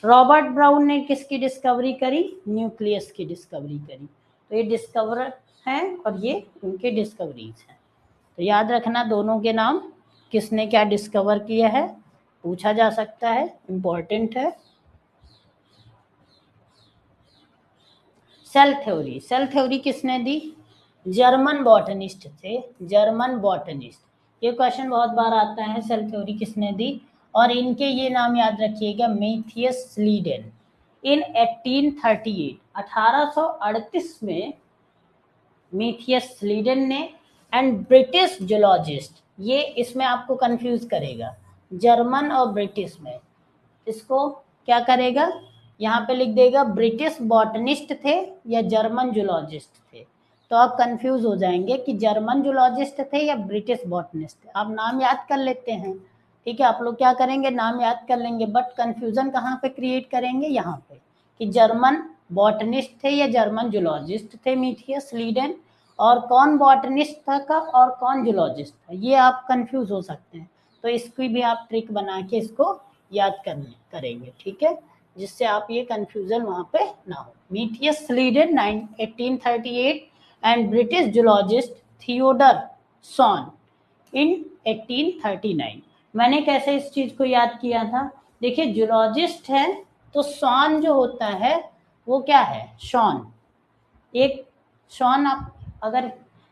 Robert brown ने किसकी डिस्कवरी करी? न्यूक्लियस की डिस्कवरी करी। तो ये डिस्कवर हैं और ये उनके डिस्कवरीज हैं। तो याद रखना दोनों के नाम, किसने क्या डिस्कवर किया है, पूछा जा सकता है, इंपॉर्टेंट है। सेल थ्योरी, सेल थ्योरी किसने दी? जर्मन बॉटनिस्ट थे, जर्मन बॉटनिस्ट। ये क्वेश्चन बहुत बार आता है, सेल थ्योरी किसने दी? और इनके ये नाम याद रखिएगा, मैथियस स्लीडेन। इन 1838, 1838 में मैथियस स्लीडेन ने, एंड ब्रिटिश जूलॉजिस्ट, ये इसमें आपको कंफ्यूज करेगा जर्मन और ब्रिटिश में, इसको क्या करेगा, यहाँ पे लिख देगा ब्रिटिश बॉटनिस्ट थे या जर्मन जूलॉजिस्ट थे, तो आप कंफ्यूज हो जाएंगे कि जर्मन जूलॉजिस्ट थे या ब्रिटिश बॉटनिस्ट थे। आप नाम याद कर लेते हैं, ठीक है, आप लोग क्या करेंगे, नाम याद कर लेंगे, बट कंफ्यूजन कहाँ पे क्रिएट करेंगे? यहाँ पे, कि जर्मन बॉटनिस्ट थे या जर्मन जूलॉजिस्ट थे मैथियस स्लीडेन, और कौन बॉटनिस्ट था का और कौन जूलॉजिस्ट था, ये आप कंफ्यूज हो सकते हैं। तो इसकी भी आप ट्रिक बना के इसको याद करेंगे। ठीक है, जिससे आप ये कंफ्यूजन वहाँ पे ना हो। Matthias Schleiden 1838 and British zoologist Theodor Schwann in 1839। मैंने कैसे इस चीज को याद किया था? देखिए, जूलॉजिस्ट है तो सॉन जो होता है वो क्या है? शॉन। एक शॉन, आप अगर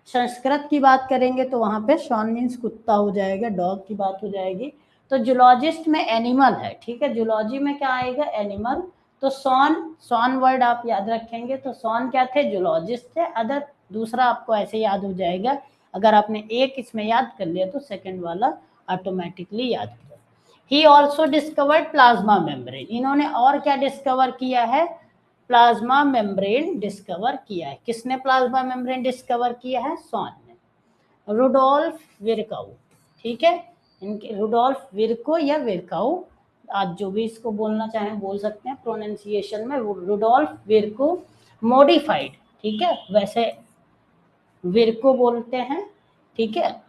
संस्कृत की बात करेंगे तो वहां पे शॉन मीन्स कुत्ता हो जाएगा, डॉग की बात हो जाएगी। तो जूलॉजिस्ट में एनिमल है, ठीक है, जूलॉजी में क्या आएगा? एनिमल। तो सॉन, सॉन वर्ड आप याद रखेंगे, तो सॉन क्या थे? जूलॉजिस्ट थे। अदर दूसरा आपको ऐसे याद हो जाएगा, अगर आपने एक इसमें याद कर लिया तो सेकंड वाला ऑटोमेटिकली याद हो जाएगा। He also discovered plasma membrane. इन्होंने और क्या डिस्कवर किया है? प्लाज्मा मेम्ब्रेन डिस्कवर किया है। किसने प्लाज्मा मेम्ब्रेन डिस्कवर किया है? सॉन ने। रुडोल्फ विरकाउ, ठीक है, इनके रुडोल्फ विरको या विरकाउ, आप जो भी इसको बोलना चाहें बोल सकते हैं, प्रोनाउंसिएशन में रुडोल्फ विरको मॉडिफाइड, ठीक है, वैसे विरको बोलते हैं, ठीक है,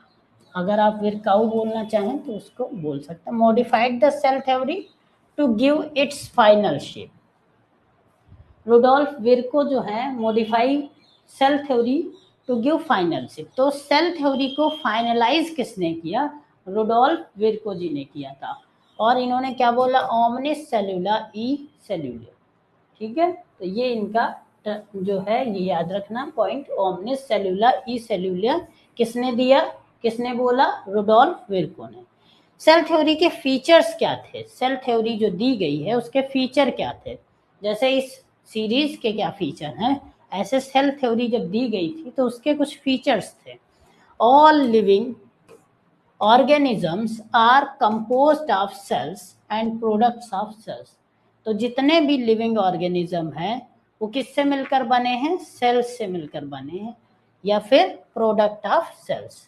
अगर आप विरकाउ बोलना चाहें तो उसको बोल सकते हैं। Modified the cell theory to give its final shape. Rudolf Virchow जो है modify cell theory to give final shape. तो सेल थ्योरी को फाइनलाइज किसने किया? रुडोल्फ विरको जी ने किया था। और इन्होंने क्या बोला? ओमनिस सेल्यूला ई सेल्यूलर, ठीक है, तो ये इनका जो है ये याद रखना पॉइंट, ओमनिस सेल्यूला ई सेल्यूलर किसने दिया? किसने बोला? रुडोल्फ विरको ने। सेल थ्योरी के फीचर्स क्या थे? सेल थ्योरी जो दी गई है उसके फीचर क्या थे? जैसे इस सीरीज के क्या फीचर हैं, ऐसे सेल थ्योरी जब दी गई थी तो उसके कुछ फीचर्स थे। All living organisms are composed of cells and products of cells. तो जितने भी लिविंग ऑर्गेनिज्म हैं वो किससे मिलकर बने हैं? सेल्स से मिलकर बने हैं, या फिर product of cells.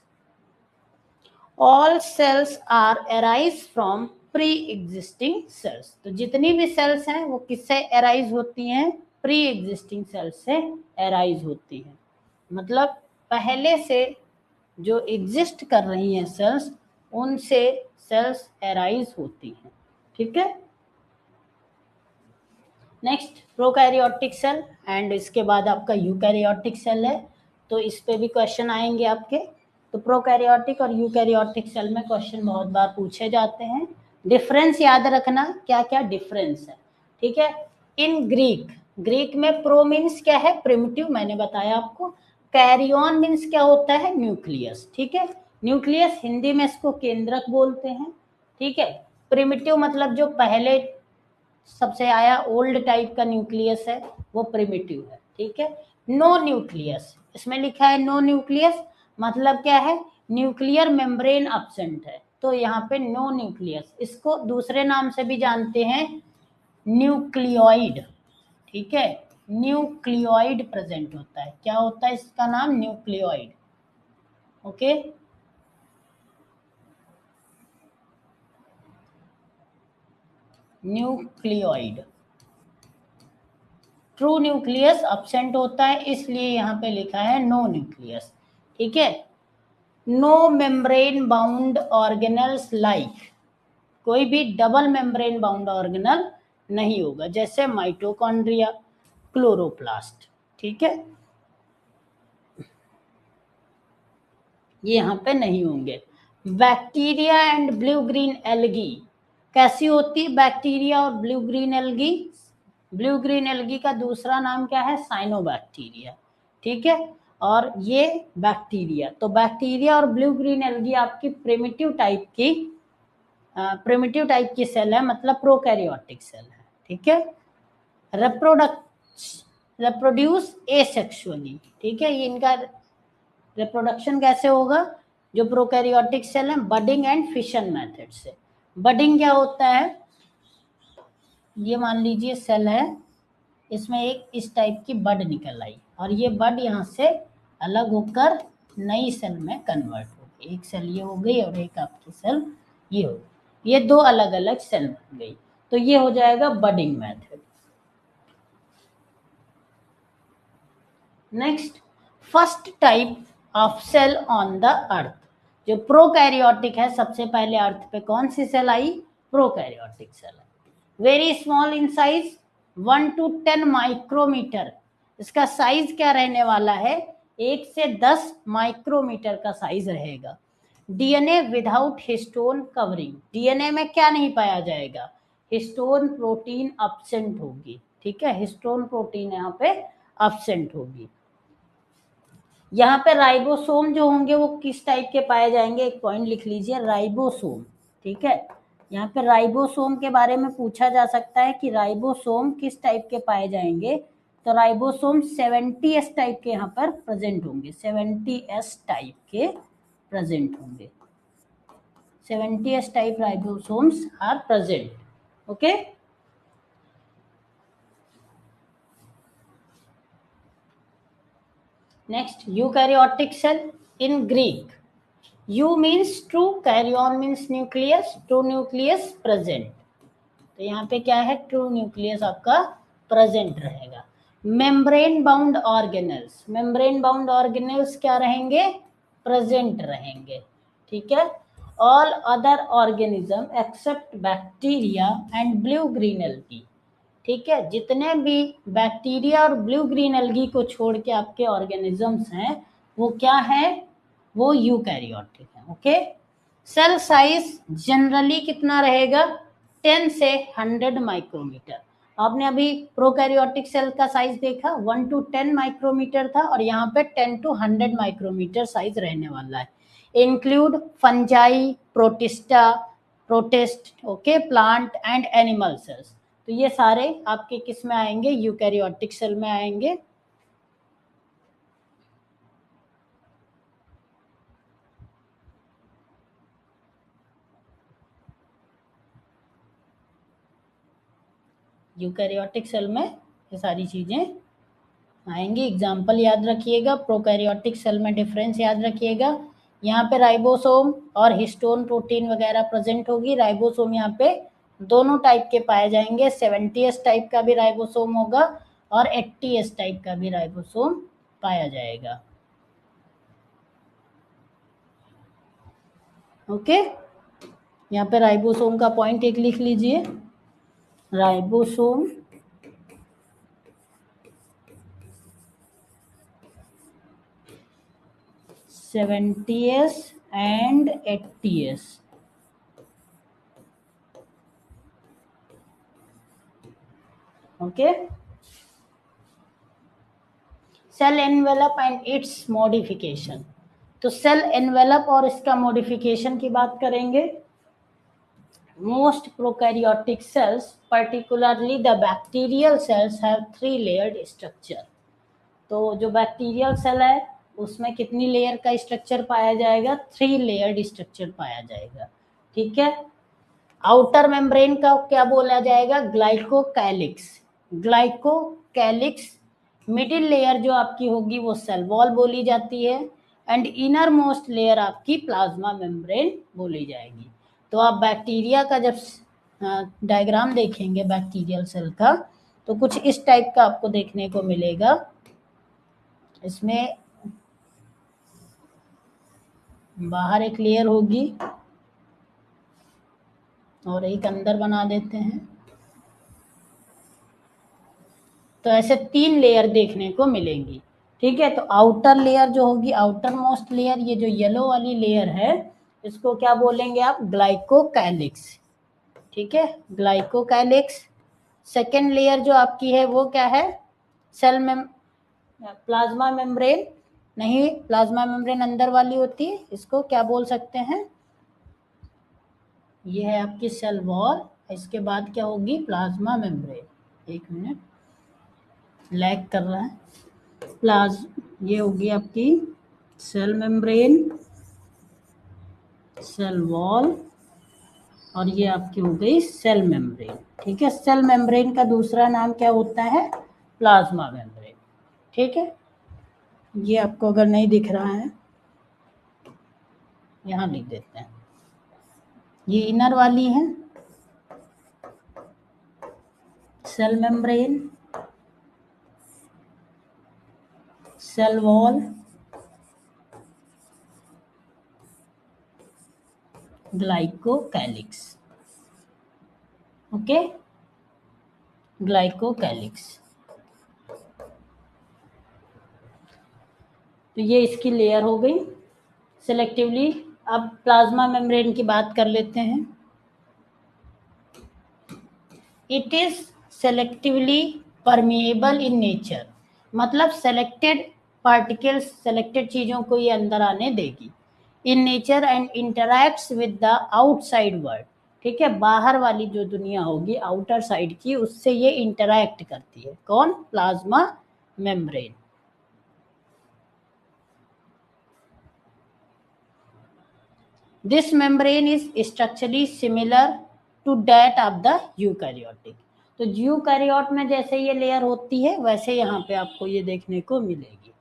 All cells are arise from pre existing cells. तो जितनी भी सेल्स हैं वो किससे अराइज होती हैं? प्री एग्जिस्टिंग सेल्स से अराइज होती हैं। मतलब पहले से जो एग्जिस्ट कर रही हैं सेल्स, उनसे सेल्स अराइज होती हैं। ठीक है। नेक्स्ट प्रोकैरियोटिक सेल, एंड इसके बाद आपका यूकैरियोटिक सेल है, तो इस पे भी क्वेश्चन आएंगे आपके। तो प्रोकैरियोटिक और यूकैरियोटिक सेल में क्वेश्चन बहुत बार पूछे जाते हैं। डिफरेंस याद रखना, क्या क्या डिफरेंस है। ठीक है। इन ग्रीक, ग्रीक में प्रो मीन्स क्या है? प्रिमिटिव, मैंने बताया आपको। कैरियन मीन्स क्या होता है? न्यूक्लियस। ठीक है। न्यूक्लियस हिंदी में इसको केंद्रक बोलते हैं। ठीक है। प्रिमिटिव मतलब जो पहले सबसे आया, ओल्ड टाइप का न्यूक्लियस है, वो प्रिमिटिव है। ठीक है। नो न्यूक्लियस, इसमें लिखा है नो न्यूक्लियस, मतलब क्या है? न्यूक्लियर मेम्ब्रेन अब्सेंट है, तो यहाँ पे नो न्यूक्लियस। इसको दूसरे नाम से भी जानते हैं, न्यूक्लियोइड। ठीक है। न्यूक्लियोइड प्रेजेंट होता है। क्या होता है इसका नाम? Nucleoid. Okay. Nucleoid. True nucleus absent होता है, इसलिए यहाँ पे लिखा है नो न्यूक्लियस। ठीक है। No membrane bound organelles like, कोई भी डबल मेम्ब्रेन बाउंड ऑर्गेनल नहीं होगा, जैसे माइटोकॉन्ड्रिया, क्लोरोप्लास्ट। ठीक है। ये यहाँ पे नहीं होंगे। Bacteria and blue green algae कैसी होती है? बैक्टीरिया और blue green algae, blue green algae का दूसरा नाम क्या है? साइनोबैक्टीरिया। ठीक है। और ये बैक्टीरिया, तो बैक्टीरिया और ब्लू ग्रीन एल्गी आपकी प्रिमिटिव टाइप की सेल है, मतलब प्रोकैरियोटिक सेल है। ठीक है। Reproduce asexually. ठीक है। ये इनका रिप्रोडक्शन कैसे होगा? जो प्रोकैरियोटिक सेल है, बडिंग एंड फिशन मेथड से। बडिंग क्या होता है? ये मान लीजिए सेल है, इसमें एक इस टाइप की बड निकल आई, और ये बड यहाँ से अलग होकर नई सेल में कन्वर्ट हो गई। एक सेल ये हो गई और एक आपकी सेल ये हो गई, ये दो अलग अलग सेल बन गई, तो ये हो जाएगा budding method. Next, first type of cell on the earth. जो प्रोकैरियोटिक है, सबसे पहले अर्थ पे कौन सी सेल आई? प्रोकैरियोटिक सेल है। Very small in size, 1 to 10 micrometre. इसका साइज क्या रहने वाला है? 1 से 10 माइक्रोमीटर का साइज रहेगा। DNA without histone covering, DNA में क्या नहीं पाया जाएगा? हिस्टोन प्रोटीन अब्सेंट होगी। ठीक है। हिस्टोन प्रोटीन यहाँ पे अब्सेंट होगी। यहाँ पे राइबोसोम जो होंगे वो किस टाइप के पाए जाएंगे? एक पॉइंट लिख लीजिए, राइबोसोम। ठीक है। यहाँ पे राइबोसोम के बारे में पूछा जा सकता है कि राइबोसोम किस टाइप के पाए जाएंगे, तो राइबोसोम 70S टाइप के यहाँ पर प्रेजेंट होंगे, 70S टाइप के प्रेजेंट होंगे। 70S type ribosomes are present. Okay. Next, eukaryotic cell in Greek. U means true, carrion means nucleus, true nucleus present। तो यहाँ पे क्या है? ट्रू न्यूक्लियस आपका प्रेजेंट रहेगा। Membrane bound organelles, membrane bound organelles क्या रहेंगे? प्रेजेंट रहेंगे। ठीक है। All other organism except bacteria and blue green algae. ठीक है। जितने भी बैक्टीरिया और ब्लू ग्रीन एल्गी को छोड़ के आपके ऑर्गेनिजम्स हैं, वो क्या है? वो यूकैरियोटिक है। ओके। सेल साइज जनरली कितना रहेगा? 10 से 100 माइक्रोमीटर। आपने अभी प्रोकैरियोटिक सेल का साइज देखा, 1 to 10 माइक्रोमीटर था, और यहाँ पे 10 to 100 माइक्रोमीटर साइज रहने वाला है। Include fungi, protista, protist, okay, plant and animal cells. तो ये सारे आपके किस में आएंगे? यूकैरियोटिक सेल में आएंगे। यूकैरियोटिक सेल में ये सारी चीजें आएंगे। एग्जाम्पल याद रखिएगा, प्रोकैरियोटिक सेल में डिफरेंस याद रखिएगा। यहाँ पे राइबोसोम और हिस्टोन प्रोटीन वगैरह प्रेजेंट होगी। राइबोसोम यहाँ पे दोनों टाइप के पाए जाएंगे, 70S टाइप का भी राइबोसोम होगा और 80S टाइप का भी राइबोसोम पाया जाएगा। ओके, यहाँ पे राइबोसोम का पॉइंट एक लिख लीजिए। Ribosome seventy S and 80S। Okay, cell envelope and its modification. तो सेल एनवेलप और इसका मॉडिफिकेशन की बात करेंगे। Most prokaryotic cells, particularly the bacterial cells, have 3-layered structure। तो जो बैक्टीरियल सेल है उसमें कितनी लेयर का स्ट्रक्चर पाया जाएगा? 3 लेयर्ड स्ट्रक्चर पाया जाएगा। ठीक है, आउटर मेम्ब्रेन का क्या बोला जाएगा? ग्लाइकोकैलिक्स। ग्लाइकोकैलिक्स। मिडिल लेयर जो आपकी होगी वो सेल वॉल बोली जाती है, एंड इनर मोस्ट लेयर आपकी प्लाज्मा मेम्ब्रेन बोली जाएगी। तो आप बैक्टीरिया का जब डायग्राम देखेंगे बैक्टीरियल सेल का, तो कुछ इस टाइप का आपको देखने को मिलेगा। इसमें बाहर एक लेयर होगी और एक अंदर बना देते हैं। तो ऐसे 3 लेयर देखने को मिलेंगी। ठीक है, तो आउटर लेयर जो होगी, आउटर मोस्ट लेयर, ये जो येलो वाली लेयर है, इसको क्या बोलेंगे आप? ग्लाइकोकैलिक्स। ठीक है, ग्लाइकोकैलिक्स। सेकेंड लेयर जो आपकी है वो क्या है? सेल में प्लाज्मा मेम्ब्रेन। नहीं, प्लाज्मा मेम्ब्रेन अंदर वाली होती है, इसको क्या बोल सकते हैं? ये है आपकी सेल वॉल। इसके बाद क्या होगी? Plasma membrane. एक मिनट, लैग कर रहा है। ये होगी आपकी सेल मेम्ब्रेन, सेल वॉल, और ये आपकी हो गई सेल मेम्ब्रेन। ठीक है, सेल मेम्ब्रेन का दूसरा नाम क्या होता है? Plasma membrane. ठीक है, ये आपको अगर नहीं दिख रहा है, यहाँ लिख देते हैं। ये इनर वाली है cell membrane, cell wall, glycocalyx. Okay, glycocalyx. तो ये इसकी लेयर हो गई सिलेक्टिवली। अब प्लाज्मा मेम्ब्रेन की बात कर लेते हैं। It is selectively permeable in nature, मतलब सेलेक्टेड पार्टिकल्स, सेलेक्टेड चीजों को ये अंदर आने देगी। In nature and interacts with the outside world. ठीक है, बाहर वाली जो दुनिया होगी आउटर साइड की, उससे ये इंटरैक्ट करती है। कौन? Plasma membrane. This membrane is structurally similar to that of the eukaryotic। तो यूकैरियोट में जैसे ये लेयर होती है वैसे यहाँ पे आपको ये देखने को मिलेगी।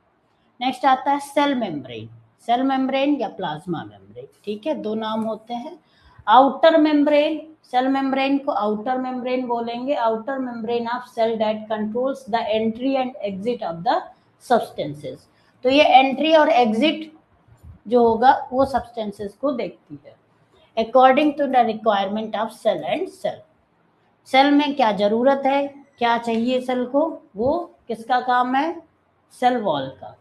नेक्स्ट आता है सेल मेम्ब्रेन। सेल मेम्ब्रेन या प्लाज्मा मेम्ब्रेन, ठीक है, दो नाम होते हैं। आउटर मेम्ब्रेन, सेल मेम्ब्रेन को आउटर मेम्ब्रेन बोलेंगे। Outer membrane of cell that controls the entry and exit of the substances. तो ये एंट्री और एग्जिट जो होगा वो सब्सटेंसेस को देखती है according to the requirement of cell and cell. Cell में क्या जरूरत है, क्या चाहिए सेल को, वो किसका काम है? सेल वॉल का।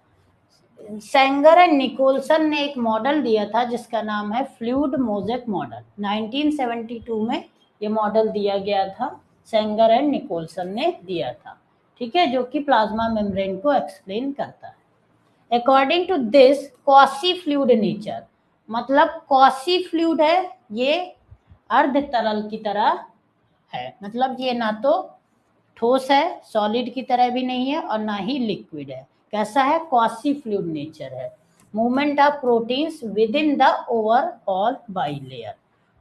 सेंगर एंड निकोलसन ने एक मॉडल दिया था जिसका नाम है फ्लूइड मोज़ेक मॉडल। 1972 में ये मॉडल दिया गया था, सेंगर एंड निकोलसन ने दिया था। ठीक है, जो कि प्लाज्मा मेम्ब्रेन को एक्सप्लेन करता है। According to this quasi fluid nature, मतलब क्वासी फ्लूइड है, ये अर्ध तरल की तरह है, मतलब ये ना तो ठोस है, सॉलिड की तरह भी नहीं है, और ना ही लिक्विड है। कैसा है? क्वासी फ्लूइड नेचर है। Movement of proteins with in the overall bilayer.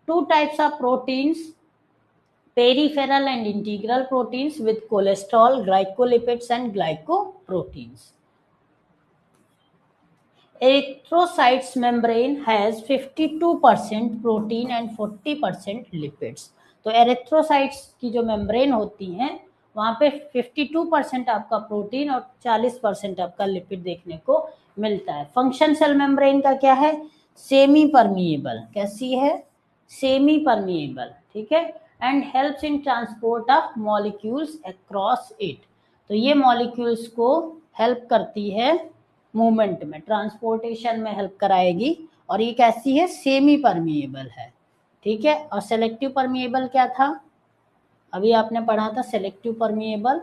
Two types of proteins, peripheral and integral proteins with cholesterol, glycolipids and glycoproteins। proteins. Erythrocytes membrane has 52% protein and 40% lipids. तो erythrocytes की जो membrane होती हैं वहां पे 52% आपका protein और 40% आपका लिपिड देखने को मिलता है. फंक्शन सेल मेम्ब्रेन का क्या है? Semi permeable. कैसी है? Semi permeable. ठीक है. And helps in transport of molecules across it. तो ये मॉलिक्यूल्स को हेल्प करती है मूवमेंट में, ट्रांसपोर्टेशन में हेल्प कराएगी. और ये कैसी है? सेमी परमिएबल है. ठीक है. और सेलेक्टिव परमिएबल क्या था? अभी आपने पढ़ा था सेलेक्टिव परमिएबल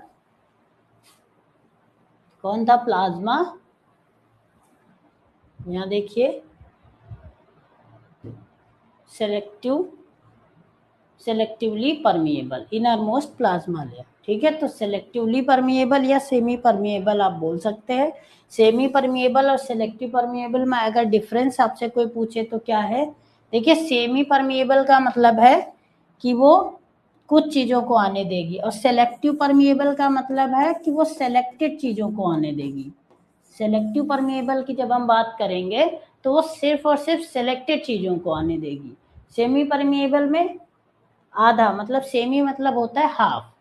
कौन था? प्लाज्मा. यहां देखिए selectively permeable inner most plasma layer. ठीक है. तो सेलेक्टिवली परमिएबल या सेमी परमिएबल आप बोल सकते हैं. सेमी परमिएबल और सेलेक्टिव परमिएबल में अगर डिफरेंस आपसे कोई पूछे तो क्या है? देखिए सेमी परमिएबल का मतलब है कि वो कुछ चीजों को आने देगी और सेलेक्टिव परमिएबल का मतलब है कि वो सेलेक्टेड चीजों को आने देगी. सेलेक्टिव परमिएबल की जब हम बात करेंगे तो वो सिर्फ और सिर्फ सेलेक्टेड चीजों को आने देगी. सेमी परमिएबल में आधा, मतलब सेमी मतलब होता है हाफ.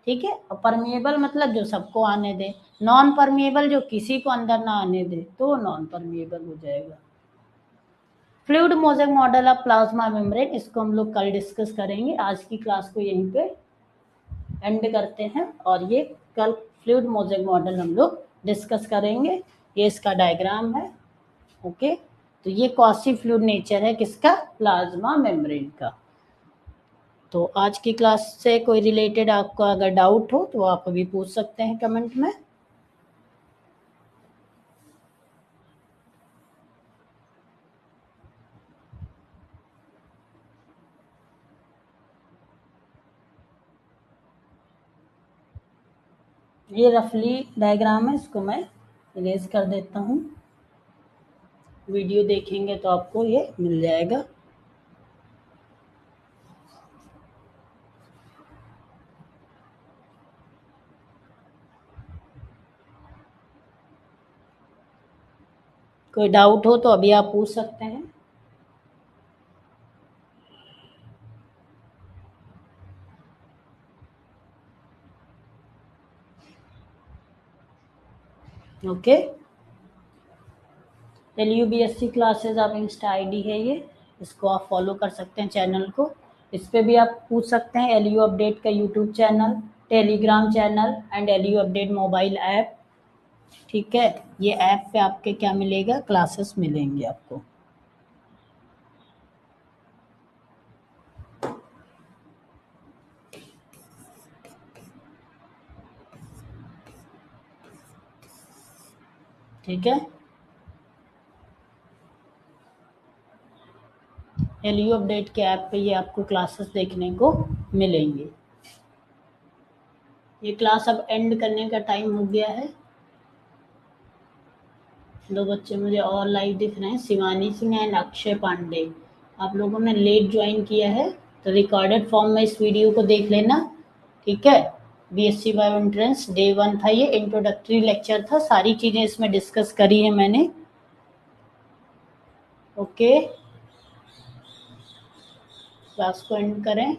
ठीक है. और परमिएबल मतलब जो सबको आने दे. नॉन परमिएबल जो किसी को अंदर ना आने दे तो नॉन परमिएबल हो जाएगा. Fluid mosaic model of plasma membrane, इसको हम लोग कल डिस्कस करेंगे. आज की क्लास को यहीं पे एंड करते हैं और ये कल फ्लूइड मोज़ेक मॉडल हम लोग डिस्कस करेंगे. ये इसका डायग्राम है. ओके. तो ये क्वासी फ्लूइड नेचर है किसका? प्लाज्मा मेम्ब्रेन का. तो आज की क्लास से कोई रिलेटेड आपको अगर डाउट हो तो आप अभी पूछ सकते हैं कमेंट में. ये रफली डायग्राम है, इसको मैं इरेज कर देता हूँ. वीडियो देखेंगे तो आपको ये मिल जाएगा. कोई डाउट हो तो अभी आप पूछ सकते हैं. ओके. LUBSC क्लासेस आप इंस्टा आईडी है ये, इसको आप फॉलो कर सकते हैं चैनल को. इस पे भी आप पूछ सकते हैं. LU अपडेट का YouTube channel, Telegram channel and LU update mobile app. ठीक है. ये ऐप पे आपके क्या मिलेगा? क्लासेस मिलेंगे आपको. ठीक है. LU अपडेट के ऐप पे ये आपको क्लासेस देखने को मिलेंगे. ये क्लास अब एंड करने का टाइम हो गया है. 2 बच्चे मुझे और लाइव दिख रहे हैं, शिवानी सिंह एंड अक्षय पांडे. आप लोगों ने लेट ज्वाइन किया है तो रिकॉर्डेड फॉर्म में इस वीडियो को देख लेना. ठीक है. BSc बायो एंट्रेंस डे 1 था. ये इंट्रोडक्टरी लेक्चर था. सारी चीज़ें इसमें डिस्कस करी है मैंने. ओके. क्लास को एंड करें.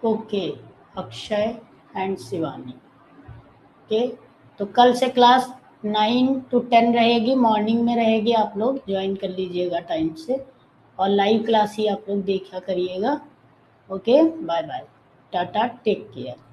Okay. Akshay and Shivani. Okay. तो कल से क्लास 9 to 10 रहेगी, मॉर्निंग में रहेगी. आप लोग ज्वाइन कर लीजिएगा टाइम से और लाइव क्लास ही आप लोग देखा करिएगा. Okay. Bye bye. Tata. Take care.